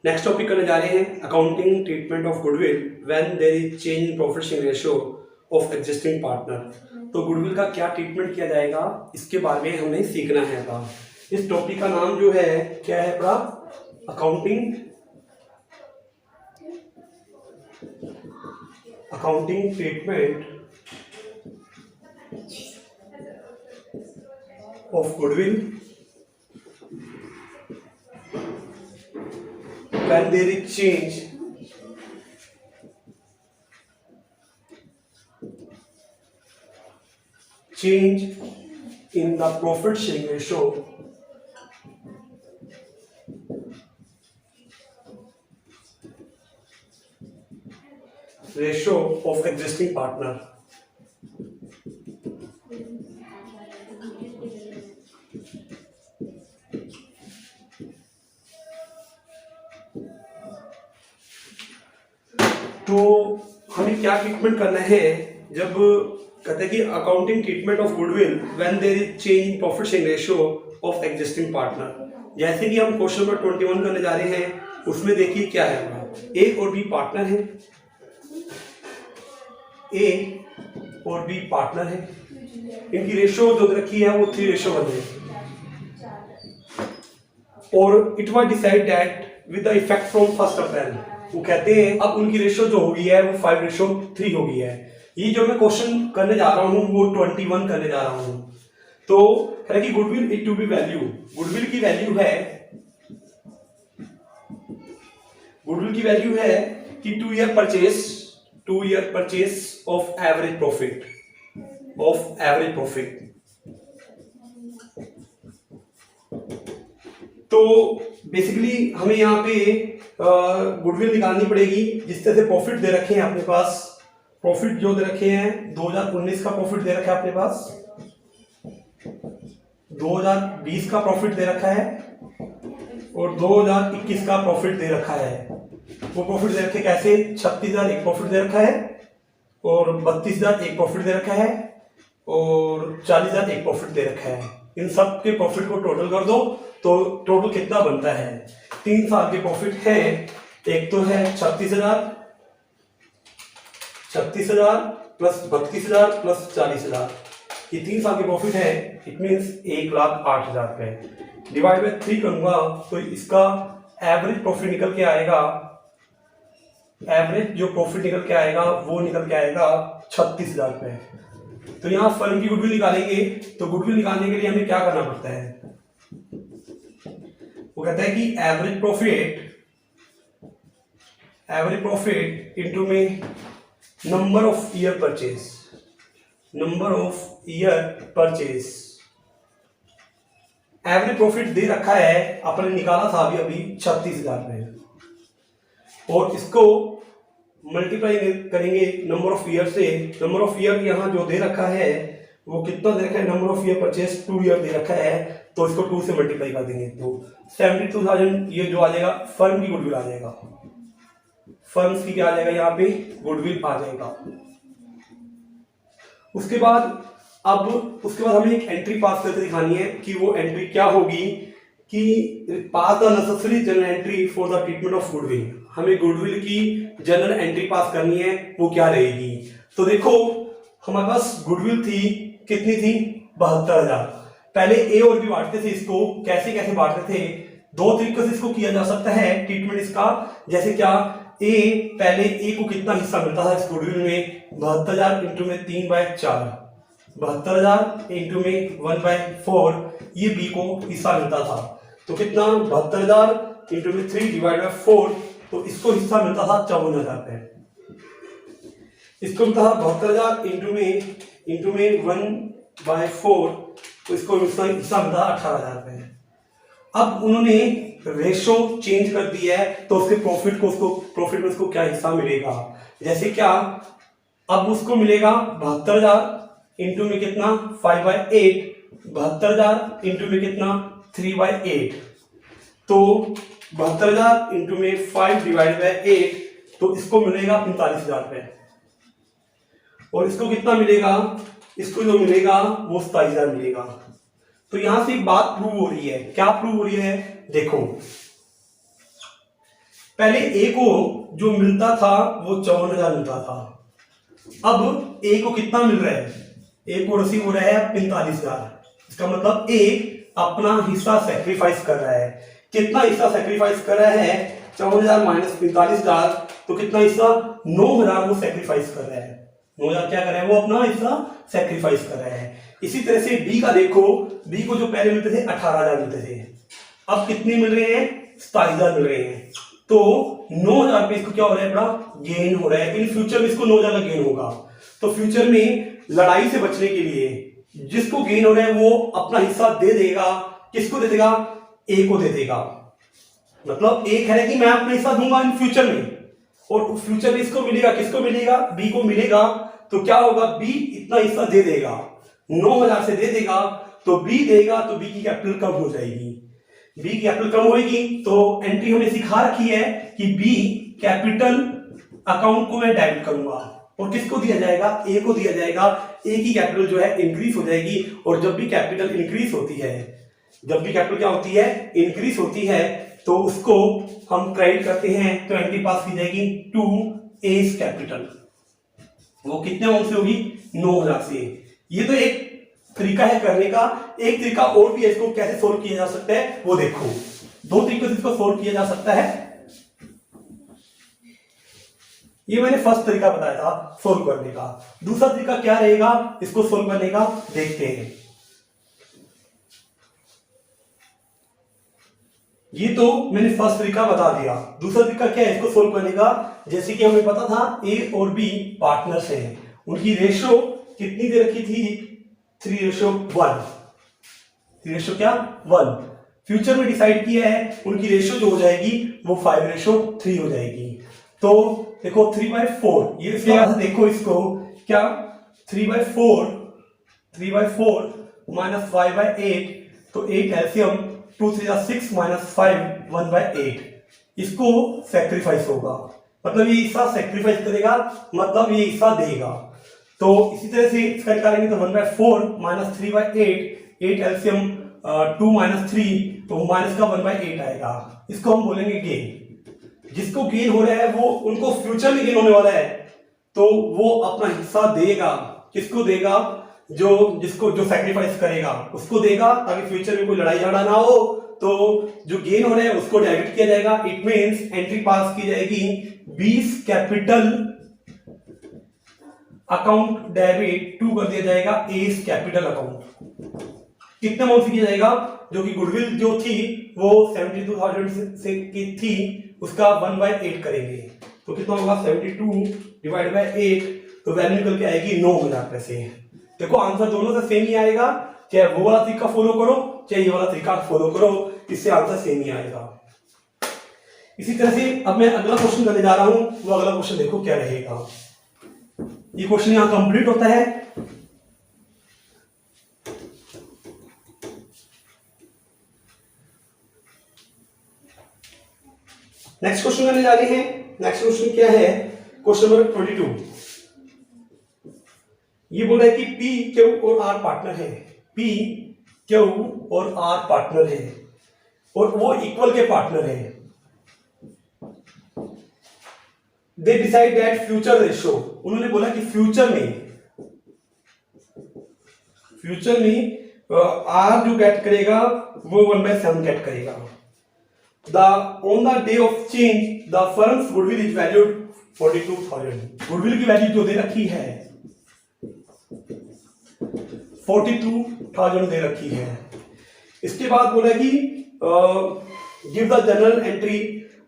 Next topic करने जा रहे हैं accounting treatment of goodwill when there is change in profit sharing ratio of existing partner. तो goodwill का क्या ट्रीटमेंट किया जाएगा इसके बारे में हमें सीखना है। इस टॉपिक का नाम जो है क्या है अपना, accounting treatment of goodwill when there is change in the profit sharing ratio of existing partner। तो हमें क्या ट्रीटमेंट करना है जब कहते हैं कि accounting treatment of goodwill when there is change in profit sharing ratio of existing partner. जैसे कि हम क्वेश्चन नंबर 21 करने जा रहे हैं, उसमें देखिए क्या है, ए और बी पार्टनर है, ए और बी पार्टनर है, इनकी रेशियो जो रखी है वो 3:1 है और it was decide that with the effect from 1 अप्रैल। वो कहते हैं अब उनकी रेशियो जो हो गई है वो 5:3 हो गई है। ये जो मैं क्वेश्चन करने जा रहा हूँ वो 21 करने जा रहा हूँ। तो कह रहा है कि goodwill is to be value, goodwill की वैल्यू है कि 2 year purchase of average profit. तो बेसिकली हमें यहाँ पे गुडविल निकालनी पड़ेगी जिस तरह से प्रॉफिट दे रखे हैं अपने पास। प्रॉफिट जो दे रखे हैं 2019 का प्रॉफिट दे रखा है अपने पास, 2020 का प्रॉफिट दे रखा है और 2021 का प्रॉफिट दे रखा है। वो प्रॉफिट दे रखे कैसे, 36,000 एक प्रॉफिट दे रखा है और 32,000 एक प्रॉफिट दे रखा है और 40,000 एक प्रॉफिट दे रखा है। इन सब के प्रॉफिट को टोटल कर दो तो टोटल कितना बनता है। 3 साल के प्रॉफिट है, एक तो है 36,000 प्लस 32,000 प्लस 40,000, ये 3 साल के प्रॉफिट है। इट मीन्स 1,08,000 रुपए डिवाइड बाय 3 करूंगा तो इसका एवरेज प्रॉफिट निकल के आएगा, एवरेज जो प्रॉफिट निकल के आएगा वो निकल के आएगा 36,000 रुपए। तो यहाँ फर्म की गुडविल निकालेंगे, तो गुडविल निकालने के लिए हमें क्या करना पड़ता है, वो कहता है कि एवरेज इनटू में number of year purchase. Average profit दे रखा है, अपने निकाला था अभी 36,000 रुपए और इसको मल्टीप्लाई करेंगे नंबर ऑफ ईयर से। नंबर ऑफ ईयर यहाँ जो दे रखा है वो कितना दे रखा है, number of year purchase 2 year दे रखा है, तो इसको 2 से मल्टीप्लाई कर देंगे तो 72,000 ये जो आ जाएगा फर्म की गुडविल आ जाएगा। फर्म्स की क्या आ जाएगा, यहाँ पे गुडविल आ जाएगा। उसके बाद हमें एक एंट्री पास करके दिखानी है कि वो एंट्री क्या होगी, कि pass the necessary journal entry for the treatment of goodwill. हमें गुडविल की जनरल एंट्री पास करनी है, वो क्या रहेगी। तो देखो हमारे पास गुडविल थी, कितनी थी, 72,000। पहले ए और बी बांटते थे इसको, कैसे कैसे बांटते थे, 2 तरीकों से इसको किया जा सकता है ट्रीटमेंट इसका। जैसे क्या, पहले ए को कितना हिस्सा मिलता था इस गुडविल में, 72,000 इंटू में 3/4, 72,000 इंटू में 1/4 ये बी को हिस्सा मिलता था। तो कितना, 72,000 इंटू में 3 डिवाइड बाय 4, तो इसको हिस्सा मिलता था 54,000 रुपए। इसको मिलता था 72,000 इंटू में 1/4, तो इसको हिस्सा मिलता था 18,000 रुपए। अब उन्होंने रेशो चेंज कर दिया है तो उसके प्रॉफिट में उसको क्या हिस्सा मिलेगा। जैसे क्या, अब उसको मिलेगा 72,000 इंटू में कितना, 5/8, 72,000 इंटू में कितना, 3/8, तो 72,000 इंटू में 5 डिवाइड बाय 8, तो इसको मिलेगा 45,000 रुपए। और इसको कितना मिलेगा, इसको जो मिलेगा वो 27,000 मिलेगा। तो यहां से एक बात प्रूव हो रही है, क्या प्रूव हो रही है, देखो पहले ए को जो मिलता था वो 54,000 मिलता था, अब ए को कितना मिल रहा है, ए को रिसीव हो रहा है 45,000। इसका मतलब ए अपना हिस्सा सेक्रीफाइस कर रहा है। कितना हिस्सा सेक्रीफाइस कर रहा है, 54,000 माइनस 45,000, तो कितना हिस्सा, 9,000 वो सेक्रीफाइस कर रहा है। 9,000 क्या कर रहा है, वो अपना हिस्सा सेक्रीफाइस कर रहा है। इसी तरह से बी का देखो, बी को जो पहले मिलते थे 18,000 मिलते थे, अब कितने मिल रहे हैं, 27,000 मिल रहे हैं। तो 9,000 पे इसको क्या हो रहा है, बड़ा गेन हो रहा है। इन फ्यूचर में इसको 9,000 का गेन होगा। तो फ्यूचर में लड़ाई से बचने के लिए जिसको गेन हो रहा है वो अपना हिस्सा दे देगा। किसको दे देगा, ए को दे देगा। मतलब ए कह रहा है कि मैं अपना हिस्सा दूंगा इन फ्यूचर में, और फ्यूचर में इसको मिलेगा, किसको मिलेगा, बी को मिलेगा। तो क्या होगा, बी इतना हिस्सा दे देगा, 9,000 से दे देगा, तो बी देगा, तो बी की कैपिटल कम हो जाएगी। बी की कैपिटल कम होगी तो एंट्री हमने सिखा रखी है कि बी कैपिटल अकाउंट को मैं डेबिट करूंगा, और किसको दिया जाएगा, ए को दिया जाएगा। ए की कैपिटल जो है इंक्रीज हो जाएगी, और जब भी कैपिटल इंक्रीज होती है, जब भी कैपिटल क्या होती है, इंक्रीज होती है, तो उसको हम क्रेडिट करते हैं, तो एंट्री पास की जाएगी टू एस कैपिटल। वो कितने अमाउंट से होगी, 9,000 से। ये तो एक तरीका है करने का। एक तरीका और भी है, इसको कैसे सोल्व किया जा सकता है वो देखो। दो तरीकों से इसको सोल्व किया जा सकता है। ये मैंने फर्स्ट तरीका बताया था सोल्व करने का। दूसरा तरीका क्या रहेगा इसको सोल्व करने का, देखते हैं। ये तो मैंने फर्स्ट तरीका बता दिया। दूसरा तरीका क्या है इसको सोल्व करने का, जैसे कि हमें पता था ए और बी पार्टनर्स हैं, उनकी रेशो कितनी दे रखी थी, 3:1। 3 क्या 1। फ्यूचर में डिसाइड किया है उनकी रेशो जो हो जाएगी वो 5:3 हो जाएगी। तो देखो 3/4, ये देखो इसको क्या, 3/4 माइनस 5/8, तो 8 एलसीएम, 2 3 6 माइनस 5 1/8। इसको सेक्रीफाइस होगा, मतलब ये हिस्सा सेक्रीफाइस करेगा, मतलब ये हिस्सा देगा। तो इसी तरह से इसका निकालेंगे तो 1/4 माइनस 3/8, 8 एलसीएम 2 माइनस 3, तो माइनस का 1/8 आएगा। इसको हम बोलेंगे गेन। जिसको गेन हो रहा है वो उनको फ्यूचर में गेन होने वाला है, तो वो अपना हिस्सा देगा। किसको देगा, जिसको जो सैक्रिफाइस करेगा उसको देगा, ताकि फ्यूचर में कोई लड़ाई झगड़ा ना हो। तो जो गेन हो रहा है उसको डेबिट किया जाएगा। इट मींस एंट्री पास की जाएगी 20 कैपिटल अकाउंट डेबिट टू कर दिया जाएगा एस कैपिटल अकाउंट। कितने अमाउंट से किया जाएगा, जो कि गुडविल जो थी वो 72,000 से की थी, उसका 1/8 करेंगे, तो कितना होगा 72 डिवाइड बाय 8, तो वैल्यू निकल के आएगी 9,000 पैसे। देखो आंसर दोनों से सेम ही आएगा, चाहे वो वाला तरीका फॉलो करो चाहे ये वाला तरीका फॉलो करो, इससे आंसर सेम ही आएगा। इसी तरह से अब मैं अगला क्वेश्चन करने जा रहा हूं। वो अगला क्वेश्चन देखो क्या रहेगा। ये क्वेश्चन यहां कंप्लीट होता है। नेक्स्ट क्वेश्चन करने जा रहे हैं। नेक्स्ट क्वेश्चन क्या है, क्वेश्चन नंबर 22। ये बोल रहा है कि पी क्यू और आर पार्टनर है, पी क्यू और आर पार्टनर है और वो इक्वल के पार्टनर है। They decide that future ratio, उन्होंने बोला कि फ्यूचर में आर जो गेट करेगा वो 1/7 गेट करेगा। On the day of change, the firm's goodwill is valued 42,000. Goodwill की वैल्यू जो दे रखी है 42,000 दे रखी है। इसके बाद बोला कि गिव द जनरल एंट्री।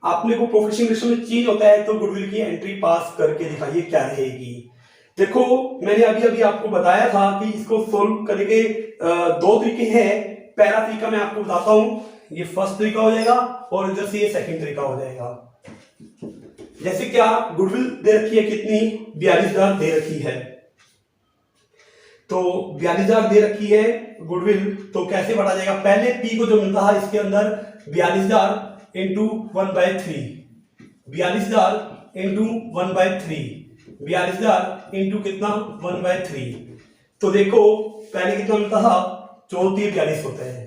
आपने को प्रोफिशिएंट रेशो में चेंज होता है तो गुडविल की एंट्री पास करके दिखाइए क्या रहेगी। देखो मैंने अभी आपको बताया था कि इसको सोल्व करने के दो तरीके हैं। पहला तरीका मैं आपको बताता हूं, ये फर्स्ट तरीका हो जाएगा और इधर से ये सेकंड तरीका हो जाएगा। जैसे क्या गुडविल दे रखी है कितनी, 42,000 दे रखी है, तो 42,000 दे रखी है गुडविल, तो कैसे बढ़ा जाएगा। पहले पी को जो मिलता है इसके अंदर 42,000 इंटू 1/3, 42,000 इंटू 1/3, 42,000 इंटू कितना 1/3। तो देखो पहले कितना मिलता था, 34 42 होता है,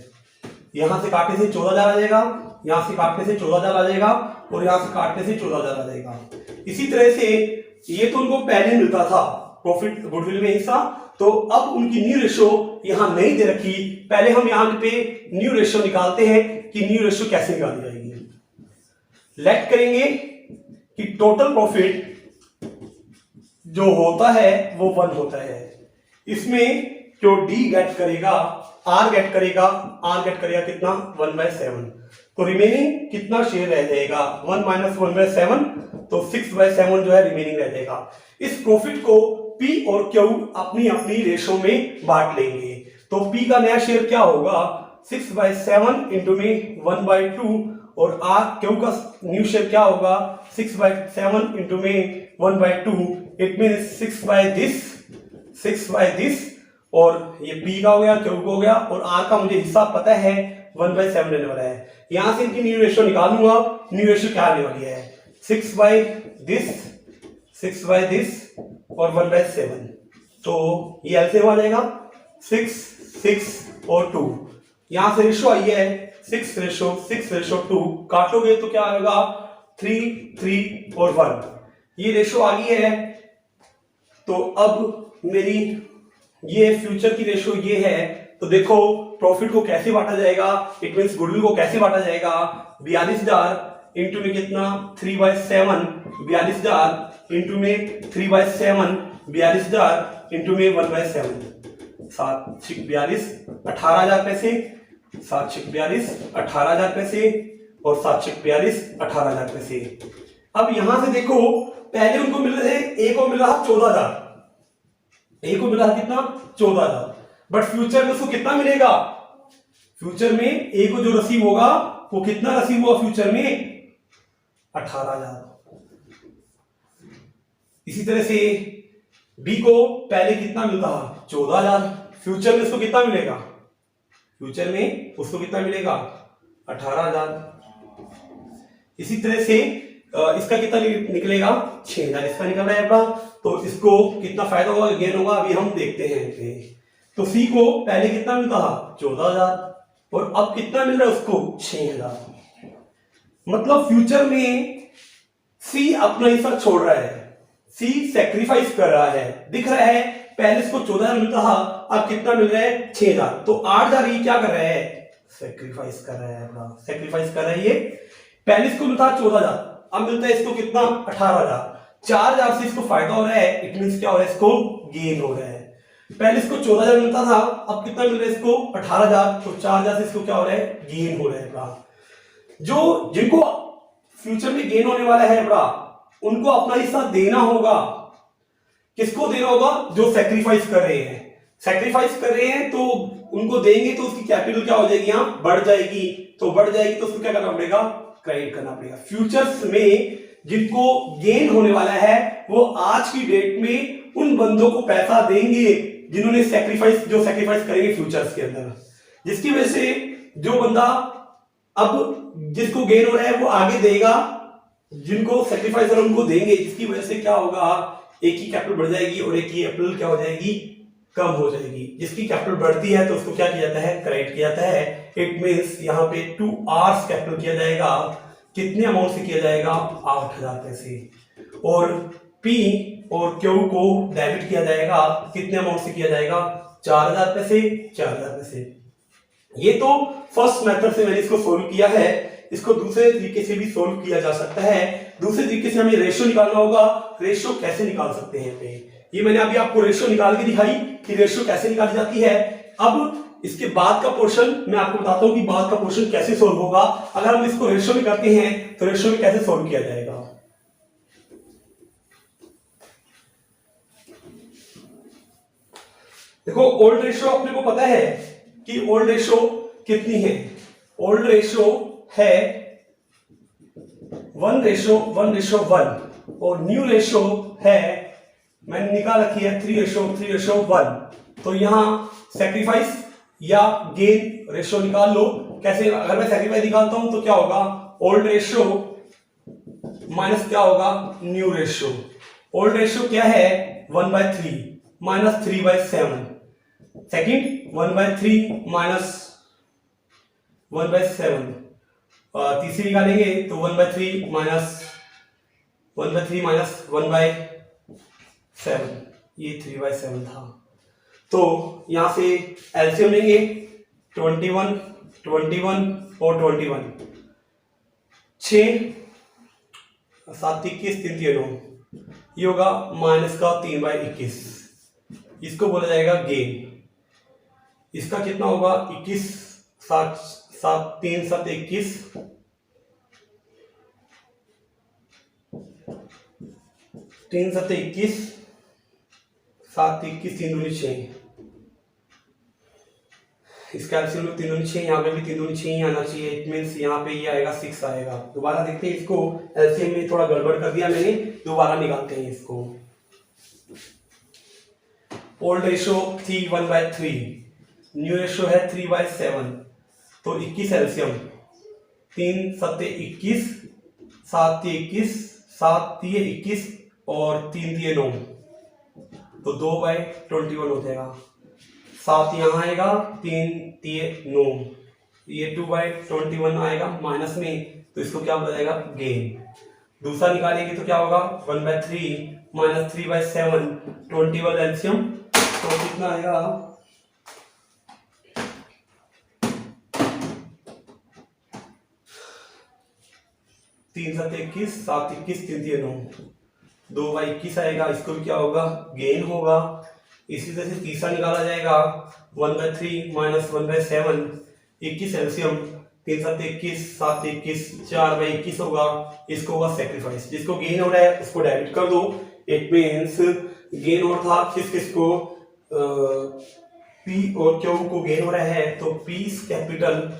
यहां से काटने से 14,000 आ जाएगा, यहां से काटने से 14,000 आ जाएगा और यहां से काटने से 14,000 आ जाएगा। इसी तरह से ये तो उनको पहले मिलता था प्रॉफिट गुडविल में हिस्सा, तो अब उनकी न्यू रेशो यहां नहीं दे रखी। पहले हम यहां पे न्यू रेशो निकालते हैं कि न्यू रेशो कैसे निकाली जाएगी। लेट करेंगे कि टोटल प्रॉफिट जो होता है वो 1 होता है। इसमें जो डी गेट करेगा, आर गेट करेगा कितना 1/7। तो रिमेनिंग कितना शेयर रह जाएगा 1 - 1/7, तो 6/7 जो है रिमेनिंग रह जाएगा। इस प्रॉफिट को पी और क्यू अपनी अपनी रेशो में बांट लेंगे। तो पी का नया शेयर क्या होगा 6/7 इंटू में 1/2 और आर क्यू का न्यू शेयर क्या होगा 6/7 इंटू में 1/2। इट मीन 6 बाय दिस और ये पी का हो गया, क्यू का हो गया और आर का मुझे हिस्सा पता है 1/7 रहने वाला है। यहां से इनकी न्यू रेशो निकालूंगा। न्यू रेशो क्या आने वाली है 6 बाय दिस और 1/7। तो ये एलसीएम आ जाएगा 6 और 2। यहां से रेशो आई है 6:2। काटोगे तो क्या आएगा 3 और 1। ये रेशो आ गई है। तो अब मेरी ये फ्यूचर की रेशो ये है। तो देखो प्रॉफिट को कैसे बांटा जाएगा, इट मींस गुडविल को कैसे बांटा जाएगा 42,000 इंटू में कितना 3/7, 42,000 इंटू में 3/7, 42,000 इंटू में 1/7। 7×6 = 42, 18,000 पैसे, 7×6 = 18,000 पैसे और 7×6 = 18,000 पैसे। अब यहां से देखो पहले उनको मिल रहे थे, ए को मिल रहा 14,000, ए को मिल रहा कितना 14,000, बट फ्यूचर में उसको कितना मिलेगा, फ्यूचर में ए को जो रिसीव होगा वो कितना रिसीव हुआ फ्यूचर में 18,000। इसी तरह से बी को पहले कितना मिलता है 14,000, फ्यूचर में उसको कितना मिलेगा, फ्यूचर में उसको कितना मिलेगा 18,000। इसी तरह से इसका कितना निकलेगा 6,000, इसका निकल रहा है अपना। तो इसको कितना फायदा होगा गेन होगा अभी हम देखते हैं। तो सी को पहले कितना मिलता था 14,000 और अब कितना मिल रहा है उसको 6,000। मतलब फ्यूचर में सी अपना हिस्सा छोड़ रहा है, सी सेक्रीफाइस कर रहा है। दिख रहा है पहले इसको 14,000 मिलता था, अब कितना मिल रहा है 6,000। तो 8,000 ये क्या कर रहा है सेक्रीफाइस कर रहा है अपना, सेक्रीफाइस कर रहा है। ये पहले इसको मिलता था 14,000, अब मिलता है इसको कितना 18,000। 4,000 से इसको फायदा हो रहा है, इट मींस क्या हो रहा है इसको गेन हो रहा है। पहले इसको 14,000 मिलता था, अब कितना मिल रहा है इसको 18,000, तो 4,000 से इसको क्या हो रहा है गेन हो रहा है बड़ा। जो जिनको फ्यूचर में गेन होने वाला है बड़ा, उनको अपना हिस्सा देना होगा। किसको देना होगा जो सेक्रीफाइस कर रहे हैं, सेक्रीफाइस कर रहे हैं तो उनको देंगे तो उसकी कैपिटल क्या हो जाएगी यहां बढ़ जाएगी। तो बढ़ जाएगी तो उसको क्या करना पड़ेगा क्रेडिट करना पड़ेगा। फ्यूचर्स में जिनको गेन होने वाला है वो आज की डेट में उन बंदों को पैसा देंगे जिन्होंने सेक्रीफाइस, जो सेक्रीफाइस करेंगे फ्यूचर्स के अंदर, जिसकी वजह से जो बंदा अब जिसको गेन हो रहा है वो आगे देगा, जिनको सेक्रीफाइस हो उनको देंगे, जिसकी वजह से क्या होगा एक की कैपिटल बढ़ जाएगी और एक की कैपिटल क्या हो जाएगी कम हो जाएगी। जिसकी कैपिटल बढ़ती है तो उसको क्या किया जाता है क्रेडिट किया जाता है। इट मींस यहाँ पे 2 आवर्स कैपिटल किया जाएगा, कितने अमाउंट से किया जाएगा 8,000 पैसे, और पी और क्यू को डेबिट किया जाएगा कितने अमाउंट से किया जाएगा 4,000 पैसे, 4,000 पैसे। ये तो फर्स्ट मेथड से मैंने इसको सोल्व किया है। इसको दूसरे तरीके से भी सोल्व किया जा सकता है। दूसरे तरीके से हमें रेशियो निकालना होगा। रेशियो कैसे निकाल सकते हैं पे, ये मैंने अभी आपको रेशियो निकाल के दिखाई कि रेशियो कैसे निकाली जाती है। अब इसके बाद का पोर्शन मैं आपको बताता हूं कि बाद का पोर्शन कैसे सोल्व होगा। अगर हम इसको रेशियो में करते हैं तो रेशियो में कैसे सोल्व किया जाएगा। देखो ओल्ड रेशियो अपने को पता है कि ओल्ड रेशियो कितनी है। ओल्ड रेशियो है 1:1 और न्यू रेशियो है मैंने निकाल रखी है 3:1। तो यहां सेक्रीफाइस या गेन रेशियो निकाल लो। कैसे, अगर मैं सेक्रीफाइस निकालता हूं तो क्या होगा ओल्ड रेशियो माइनस क्या होगा न्यू रेशियो। ओल्ड रेशियो क्या है 1/3 माइनस 3/7। Second 1/3 minus 1/7। तीसरी निकालेंगे तो 1/3 माइनस 1/7, ये 3/7 था। तो यहां से एलसीएम लेंगे 21, 21 और 21, 6 7 21 3 3 9, ये होगा माइनस का 3/21। इसको बोला जाएगा गेन। इसका कितना होगा 21, 7 7 3 7 21, 3 7 21, 7 21 3 दूनी 6। इसका एलसीएम में 3 दूनी 6, यहाँ पे भी 3 दूनी 6 ही आना चाहिए। इट मीन्स यहाँ पे ये आएगा 6 आएगा। दोबारा देखते हैं इसको, एलसीएम में थोड़ा गड़बड़ कर दिया मैंने, दोबारा निकालते हैं इसको। ओल्ड रेशो थी 1/3, न्यू रेशो है 3/7, तो 21 एलसीएम, 3 7 21, 7 21, 7 3 21 और 3 3 9, तो 2/21 हो जाएगा। 7 यहाँ आएगा, 3 3 9, ये 2/21 आएगा माइनस में, तो इसको क्या बोला जाएगा गेन। दूसरा निकालेंगे तो क्या होगा 1/3 माइनस 3/7, 21 एलसीएम, तो कितना आएगा 3 7 21, 7 21 3 3 9, 2/21 आएगा। इसको भी क्या होगा गेन होगा। इसी तरह से तीसरा निकाला जाएगा 1/3 माइनस 1/7, 21 एलसीएम, 3 7 21, 7 21, 4/21 होगा। इसको होगा सेक्रीफाइस। जिसको गेन हो रहा है उसको डेबिट कर दो। इट मीन्स गेन हो था किसको पी और क्यू को गेन हो रहा है, तो P capital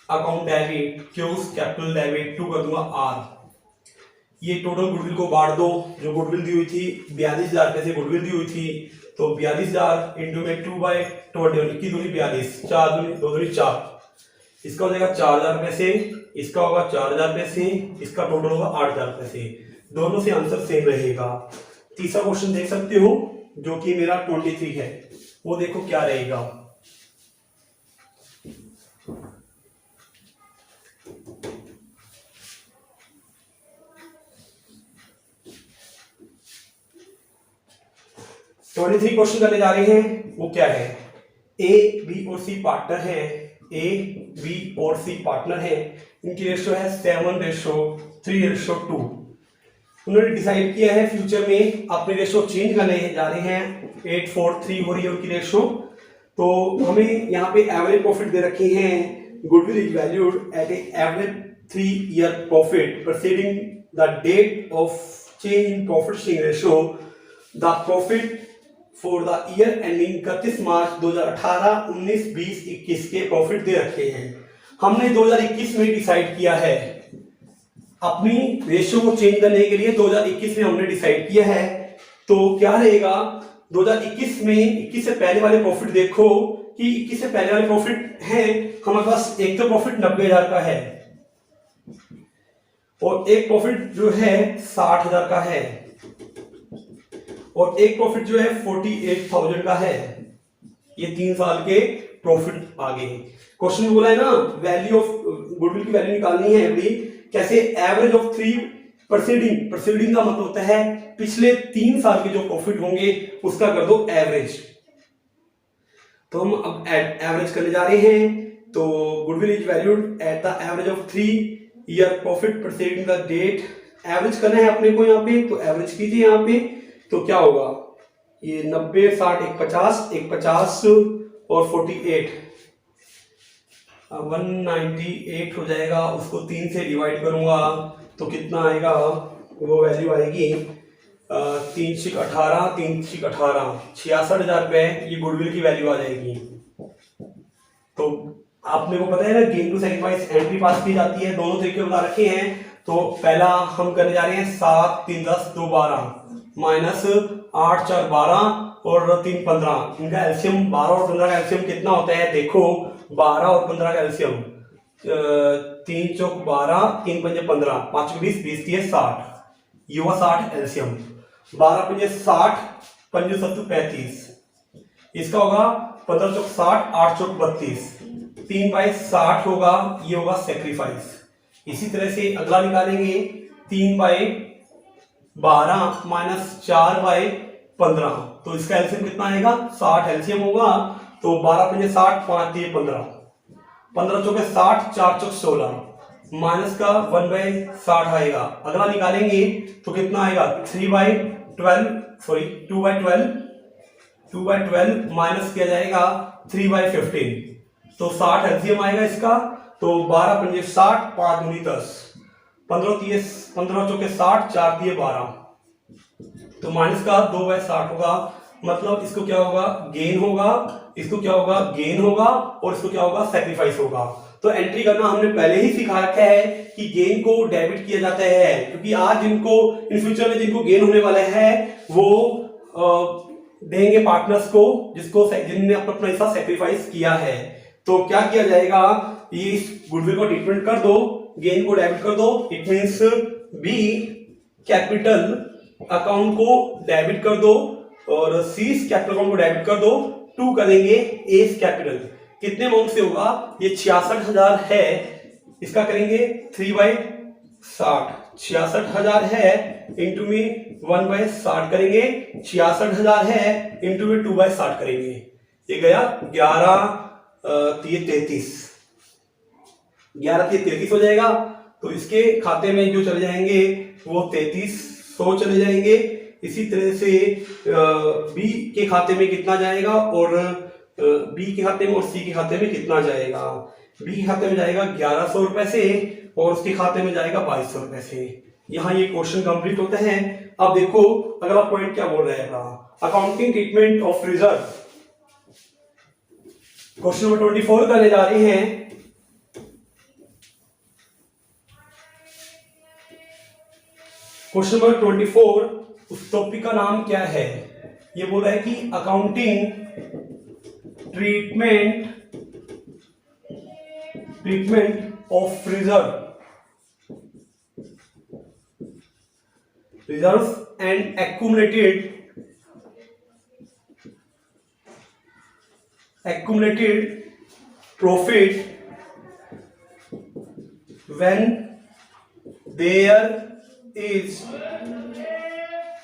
account debit, Q's capital debit, 2 कर दूंगा आर। ये टोटल गुडविल को बांट दो। जो गुडविल दी हुई थी 42,000 रुपए से गुडविल दी हुई थी, तो 42,000 इंटू में 2/21, 21 दूनी 42, 4 दूनी 2 दूनी 4, इसका हो जाएगा 4,000 रुपए से, इसका होगा 4,000 रुपए से, इसका टोटल होगा 8,000 रुपए से। दोनों से आंसर सेम रहेगा। तीसरा क्वेश्चन देख सकते हो जो कि मेरा 23 है, वो देखो क्या रहेगा। तो 23 क्वेश्चन करने जा रहे हैं, वो क्या है, ए बी और सी पार्टनर है, ए बी और सी पार्टनर है, इनकी रेशो है 7:3:2। उन्होंने डिसाइड किया है फ्यूचर में अपने रेशो चेंज करने जा रहे हैं, 8:4:3 हो रही है उनकी रेशो। तो हमें यहाँ पे एवरेज प्रॉफिट दे रखी है, goodwill is valued at average 3-year profit preceding the date of change in profit sharing ratio. The profit for the year ending 31 March 2018, 19, 20, 21 के प्रॉफिट दे रखे हैं। हमने 2021 में डिसाइड किया है, अपनी रेशियो को चेंज करने के लिए 2021 में हमने डिसाइड किया है। तो क्या रहेगा 2021 में, 21 से पहले वाले प्रॉफिट देखो कि 21 से पहले वाले प्रॉफिट है हमारे पास। एक तो प्रॉफिट 90,000 का है और एक प्रॉफिट जो है 60,000 का है और एक प्रॉफिट जो है 48,000 का है। ये 3 साल के प्रॉफिट आ गए। क्वेश्चन में बोला है ना वैल्यू ऑफ गुडविल की वैल्यू निकालनी है एवरी, कैसे एवरेज ऑफ 3 प्रीसीडिंग का मतलब होता है पिछले 3 साल के जो प्रॉफिट होंगे उसका कर दो एवरेज। तो हम अब एवरेज करने जा रहे हैं। तो goodwill is valued at the average of 3-year profit preceding the date. Average करना है अपने को यहाँ पे, तो एवरेज कीजिए यहाँ पे। तो क्या होगा ये 90 60 1 50 और 48 198 हो जाएगा। उसको 3 से डिवाइड करूंगा तो कितना आएगा, वो वैल्यू आएगी 3 18 3 18 66,000 रुपए ये गुडविल की वैल्यू आ जाएगी। तो आपने को पता है ना gain to sacrifice entry pass की जाती है, दोनों तरीके बता रखे हैं। तो पहला हम करने जा रहे हैं 7 3 10 2 12 माइनस 8 4 12 और 3 15। इनका एलसीएम 12 और 15 का एलसीएम कितना होता है देखो, 12 और 15 का एलसीएम 3 चौक 12 3 पंजे 15 5 20 20 30 60, ये हुआ 60 एलसीएम। 12 पंजे 60 पंजे 7 35, इसका होगा 15 चौक 60 8 चौक 32 3/60 होगा, ये होगा सेक्रीफाइस। इसी तरह से अगला निकालेंगे 3/12 माइनस 4/15, तो इसका एलसीएम कितना आएगा 60 एलसीएम होगा। तो 12×5 = 60, 5 × 15, 15 चौके 60, 4 चौक 16, माइनस का 1/60 आएगा। अगला निकालेंगे तो कितना आएगा 2/12 माइनस किया जाएगा 3/15, तो 60 एलसीएम आएगा इसका। तो 12×5 = 60, 5 दूनी 10, 15 चौके 60, 4 × 12, तो माइनस का 2/60 होगा। मतलब इसको क्या होगा गेन होगा, इसको क्या होगा गेन होगा, और इसको क्या होगा सेक्रीफाइस होगा। तो एंट्री करना हमने पहले ही सिखा रखा है कि गेन को डेबिट किया जाता है, क्योंकि आज जिनको इन फ्यूचर में जिनको गेन होने वाला है वो देंगे पार्टनर्स को, जिनने अपना हिस्सा सेक्रीफाइस किया है। तो क्या किया जाएगा, ये इस गुडविल को ट्रीटमेंट कर दो, गेन को डेबिट कर दो। It means B capital account को डेबिट कर दो और सी कैपिटल अकाउंट को डेबिट कर दो। टू करेंगे एस कैपिटल, कितने अमाउंट से होगा, ये 66,000 है, इसका करेंगे 3/60, 66,000 है इंटू में 1/60 करेंगे, 66,000 है इंटू में 2/60 करेंगे, ये गया 11×33, 11×33 हो जाएगा। तो इसके खाते में जो चले जाएंगे वो 3300 चले जाएंगे। इसी तरह से बी के खाते में कितना जाएगा, और बी के खाते में और सी के खाते में कितना जाएगा। बी के खाते में जाएगा 1100 रुपए से और उसके खाते में जाएगा 2200 रुपए से। यहाँ ये क्वेश्चन कंप्लीट होता है। अब देखो अगला पॉइंट क्या बोल रहा है, accounting treatment of reserve. Question number 24 करने जा रहे हैं। क्वेश्चन नंबर 24, उस टॉपिक का नाम क्या है, ये बोल रहा है कि accounting treatment of reserve and accumulated profit when there is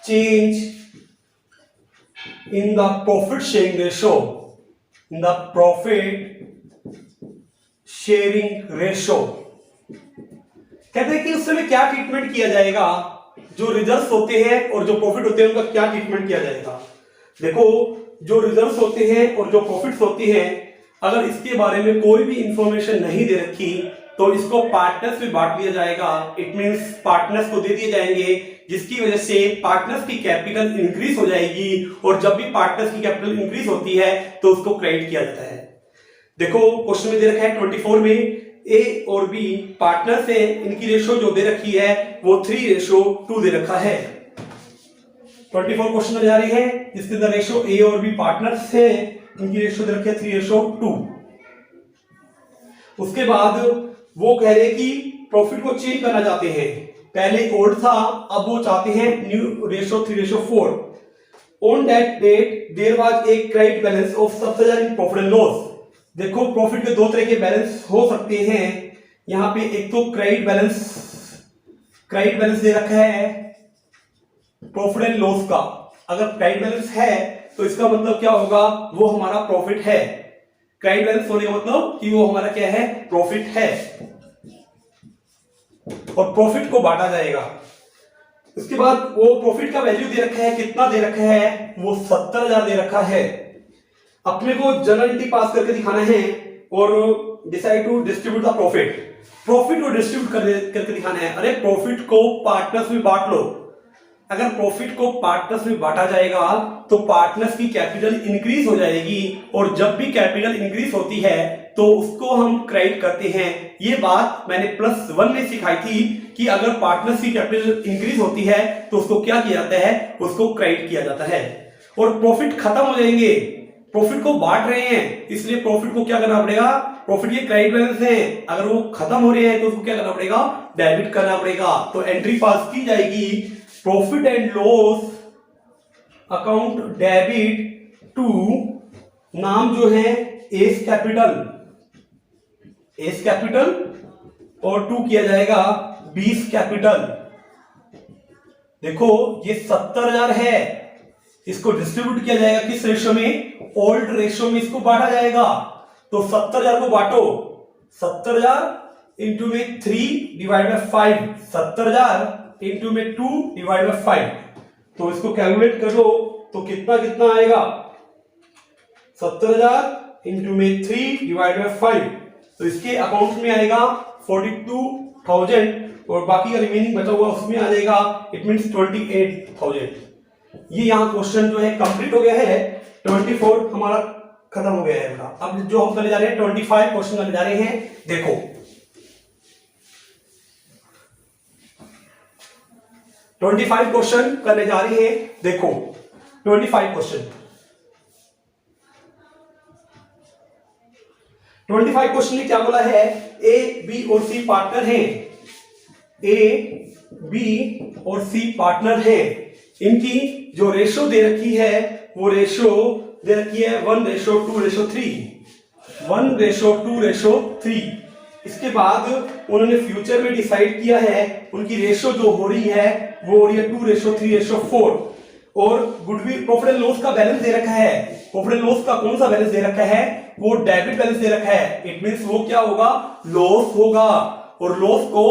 change in the profit sharing ratio, कहते हैं कि उस समय क्या ट्रीटमेंट किया जाएगा, जो रिजर्व्स होते हैं और जो प्रॉफिट होते हैं उनका क्या ट्रीटमेंट किया जाएगा। देखो जो रिजर्व्स होते हैं और जो प्रॉफिट्स होती हैं, अगर इसके बारे में कोई भी इंफॉर्मेशन नहीं दे रखी तो इसको पार्टनर्स में बांट लिया जाएगा। इट मींस पार्टनर्स को दे दिए जाएंगे, जिसकी वजह से पार्टनर्स की कैपिटल इंक्रीज हो जाएगी, और जब भी पार्टनर्स की कैपिटल इंक्रीज होती है तो उसको क्रेडिट किया जाता है। देखो क्वेश्चन में दे रखा है 24 में ए और बी पार्टनर्स है, इनकी रेशो जो दे रखी है वो 3:2 दे रखा है। 24 क्वेश्चन में जा रही है जिसके अंदर रेशो ए और बी पार्टनर्स है, इनकी रेशो दे रखी है 3:2। उसके बाद वो कह रहे कि प्रॉफिट को चेंज करना चाहते हैं, पहले ओल्ड था अब वो चाहते हैं new ratio 3:4। On that date there was a credit balance of subsidiary in profit and loss. देखो प्रॉफिट के दो तरह के बैलेंस हो सकते हैं, यहां पे एक तो क्रेडिट बैलेंस दे रखा है प्रॉफिट एंड लॉस का। अगर क्रेडिट बैलेंस है तो इसका मतलब क्या होगा, वो हमारा प्रॉफिट है। क्रेडिट बैलेंस होने का मतलब कि वो हमारा क्या है, प्रॉफिट है, और प्रॉफिट को बांटा जाएगा। उसके बाद वो प्रॉफिट का वैल्यू दे रखा है, कितना दे रखा है, वो 70,000 दे रखा है। अपने को जनरल एंट्री पास करके दिखाना है और decide to distribute the profit को डिस्ट्रीब्यूट करके दिखाना है। अरे प्रॉफिट को पार्टनर्स में बांट लो। अगर प्रॉफिट को पार्टनर्स में बांटा जाएगा तो पार्टनर्स की कैपिटल इंक्रीज हो जाएगी, और जब भी कैपिटल इंक्रीज होती है तो उसको हम क्रेडिट करते हैं। ये बात मैंने +1 में सिखाई थी कि अगर पार्टनर्स की कैपिटल इंक्रीज होती है तो उसको क्या किया जाता है, उसको क्रेडिट किया जाता है। और प्रॉफिट खत्म हो जाएंगे, प्रॉफिट को बांट रहे हैं इसलिए प्रॉफिट को क्या करना पड़ेगा, प्रॉफिट ये क्रेडिट बैलेंस है, अगर वो खत्म हो रहे हैं तो उसको क्या करना पड़ेगा, डेबिट करना पड़ेगा। तो एंट्री पास की जाएगी profit and loss account debit to, नाम जो है एस कैपिटल, एस कैपिटल और 2 किया जाएगा 20 कैपिटल। देखो ये 70,000 है, इसको डिस्ट्रीब्यूट किया जाएगा किस रेशो में, ओल्ड रेशो में इसको बांटा जाएगा। तो 70,000 को बांटो, 70,000 इंटू में 3 डिवाइड बाय 5, 70,000 इंटू में 2 डिवाइड बाय 5। तो इसको कैलकुलेट कर लो तो कितना कितना आएगा, 70,000 इंटू में 3 डिवाइड बाय 5, तो इसके अकाउंट में आएगा 42,000 और बाकी का रिमेनिंग बचा हुआ उसमें आ जाएगा, इट मींस 28,000। ये यहाँ क्वेश्चन जो है कंप्लीट हो गया है। 24 हमारा खत्म हो गया है। अब जो हम करने जा रहे हैं 25 क्वेश्चन करने जा रहे हैं। देखो 25 क्वेश्चन करने जा रहे हैं। देखो 25 क्वेश्चन, 25 क्वेश्चन में क्या बोला है, ए बी और सी पार्टनर हैं, ए बी और सी पार्टनर हैं, इनकी जो रेशो दे रखी है वो रेशो दे रखी है 1:2:3, 1:2:3। इसके बाद उन्होंने फ्यूचर में डिसाइड किया है उनकी रेशो जो हो रही है वो हो रही है 2:3:4। और गुडविल प्रॉफिट एंड लॉस का बैलेंस दे रखा है। प्रॉफिट एंड लॉस का कौन सा बैलेंस दे रखा है, वो डेबिट बैलेंस दे रखा है। इट मींस वो क्या होगा, लॉस होगा और लॉस को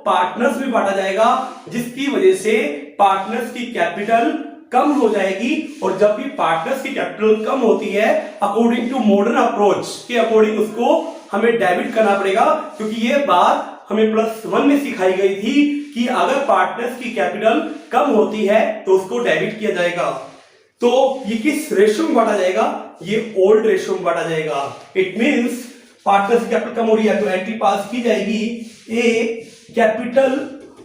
पार्टनर्स में बांटा जाएगा, जिसकी वजह से पार्टनर्स की कैपिटल कम हो जाएगी। और जब भी पार्टनर्स की कैपिटल कम होती है अकॉर्डिंग टू मॉडर्न अप्रोच के अकॉर्डिंग उसको हमें डेबिट करना पड़ेगा, क्योंकि ये बात हमें +1 में सिखाई गई थी कि अगर पार्टनर्स की कैपिटल कम होती है तो उसको डेबिट किया जाएगा। तो ये किस रेशो में बांटा जाएगा, ये ओल्ड रेशो में बांटा जाएगा। इट मींस पार्टनर्स की कैपिटल कम हो रही है तो एंट्री पास की जाएगी, A capital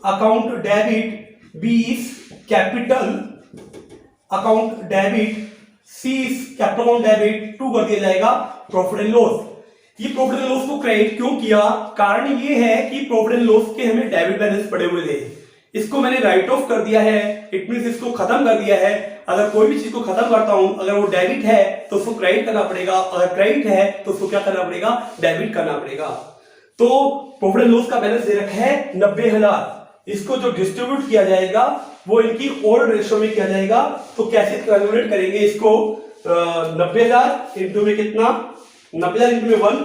account debit, B capital account debit, C capital account debit, 2 कर दिया जाएगा प्रॉफिट एंड लॉस। ये प्रॉफिट एंड लॉस को क्रेडिट क्यों किया, कारण ये है कि प्रॉफिट एंड लॉस के हमें डेबिट बैलेंस पड़े हुए थे, इसको मैंने राइट ऑफ कर दिया है। इट मींस इसको खत्म कर दिया है। अगर कोई भी चीज को खत्म करता हूं, अगर वो डेबिट है तो उसको क्रेडिट करना पड़ेगा, अगर क्रेडिट है तो उसको क्या करना पड़ेगा, डेबिट करना पड़ेगा। तो प्रॉफिट एंड लॉस का बैलेंस दे रखा है 90,000। इसको जो डिस्ट्रीब्यूट किया जाएगा वो इनकी ओल्ड रेशो में किया जाएगा। तो कैसे कैलकुलेट करेंगे इसको, 90,000 इंटू में कितना, 90,000 इंटू में 1,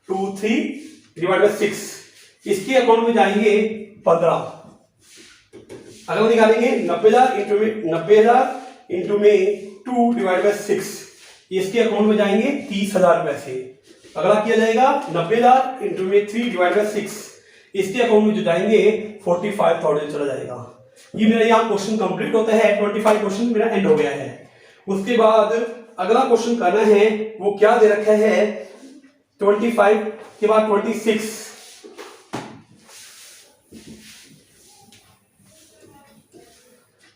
2, 3 डिवाइड बाय 6। इसके अकाउंट में जाएंगे 15। अगर हम निकालेंगे 90,000 इंटू में 90,000 इंटू में 2 डिवाइड बाय 6, इसके अकाउंट में जाएंगे 30,000 पैसे। अगला किया जाएगा 90,000 इंटू में 3 डिवाइड बाय 6, इसके अकाउंट में जो जाएंगे 45,000 चला जाएगा। ये मेरा यहाँ क्वेश्चन कंप्लीट होता है। 25 क्वेश्चन मेरा एंड हो गया है। उसके बाद अगला क्वेश्चन करना है, वो क्या दे रखा है, 25 के बाद 26।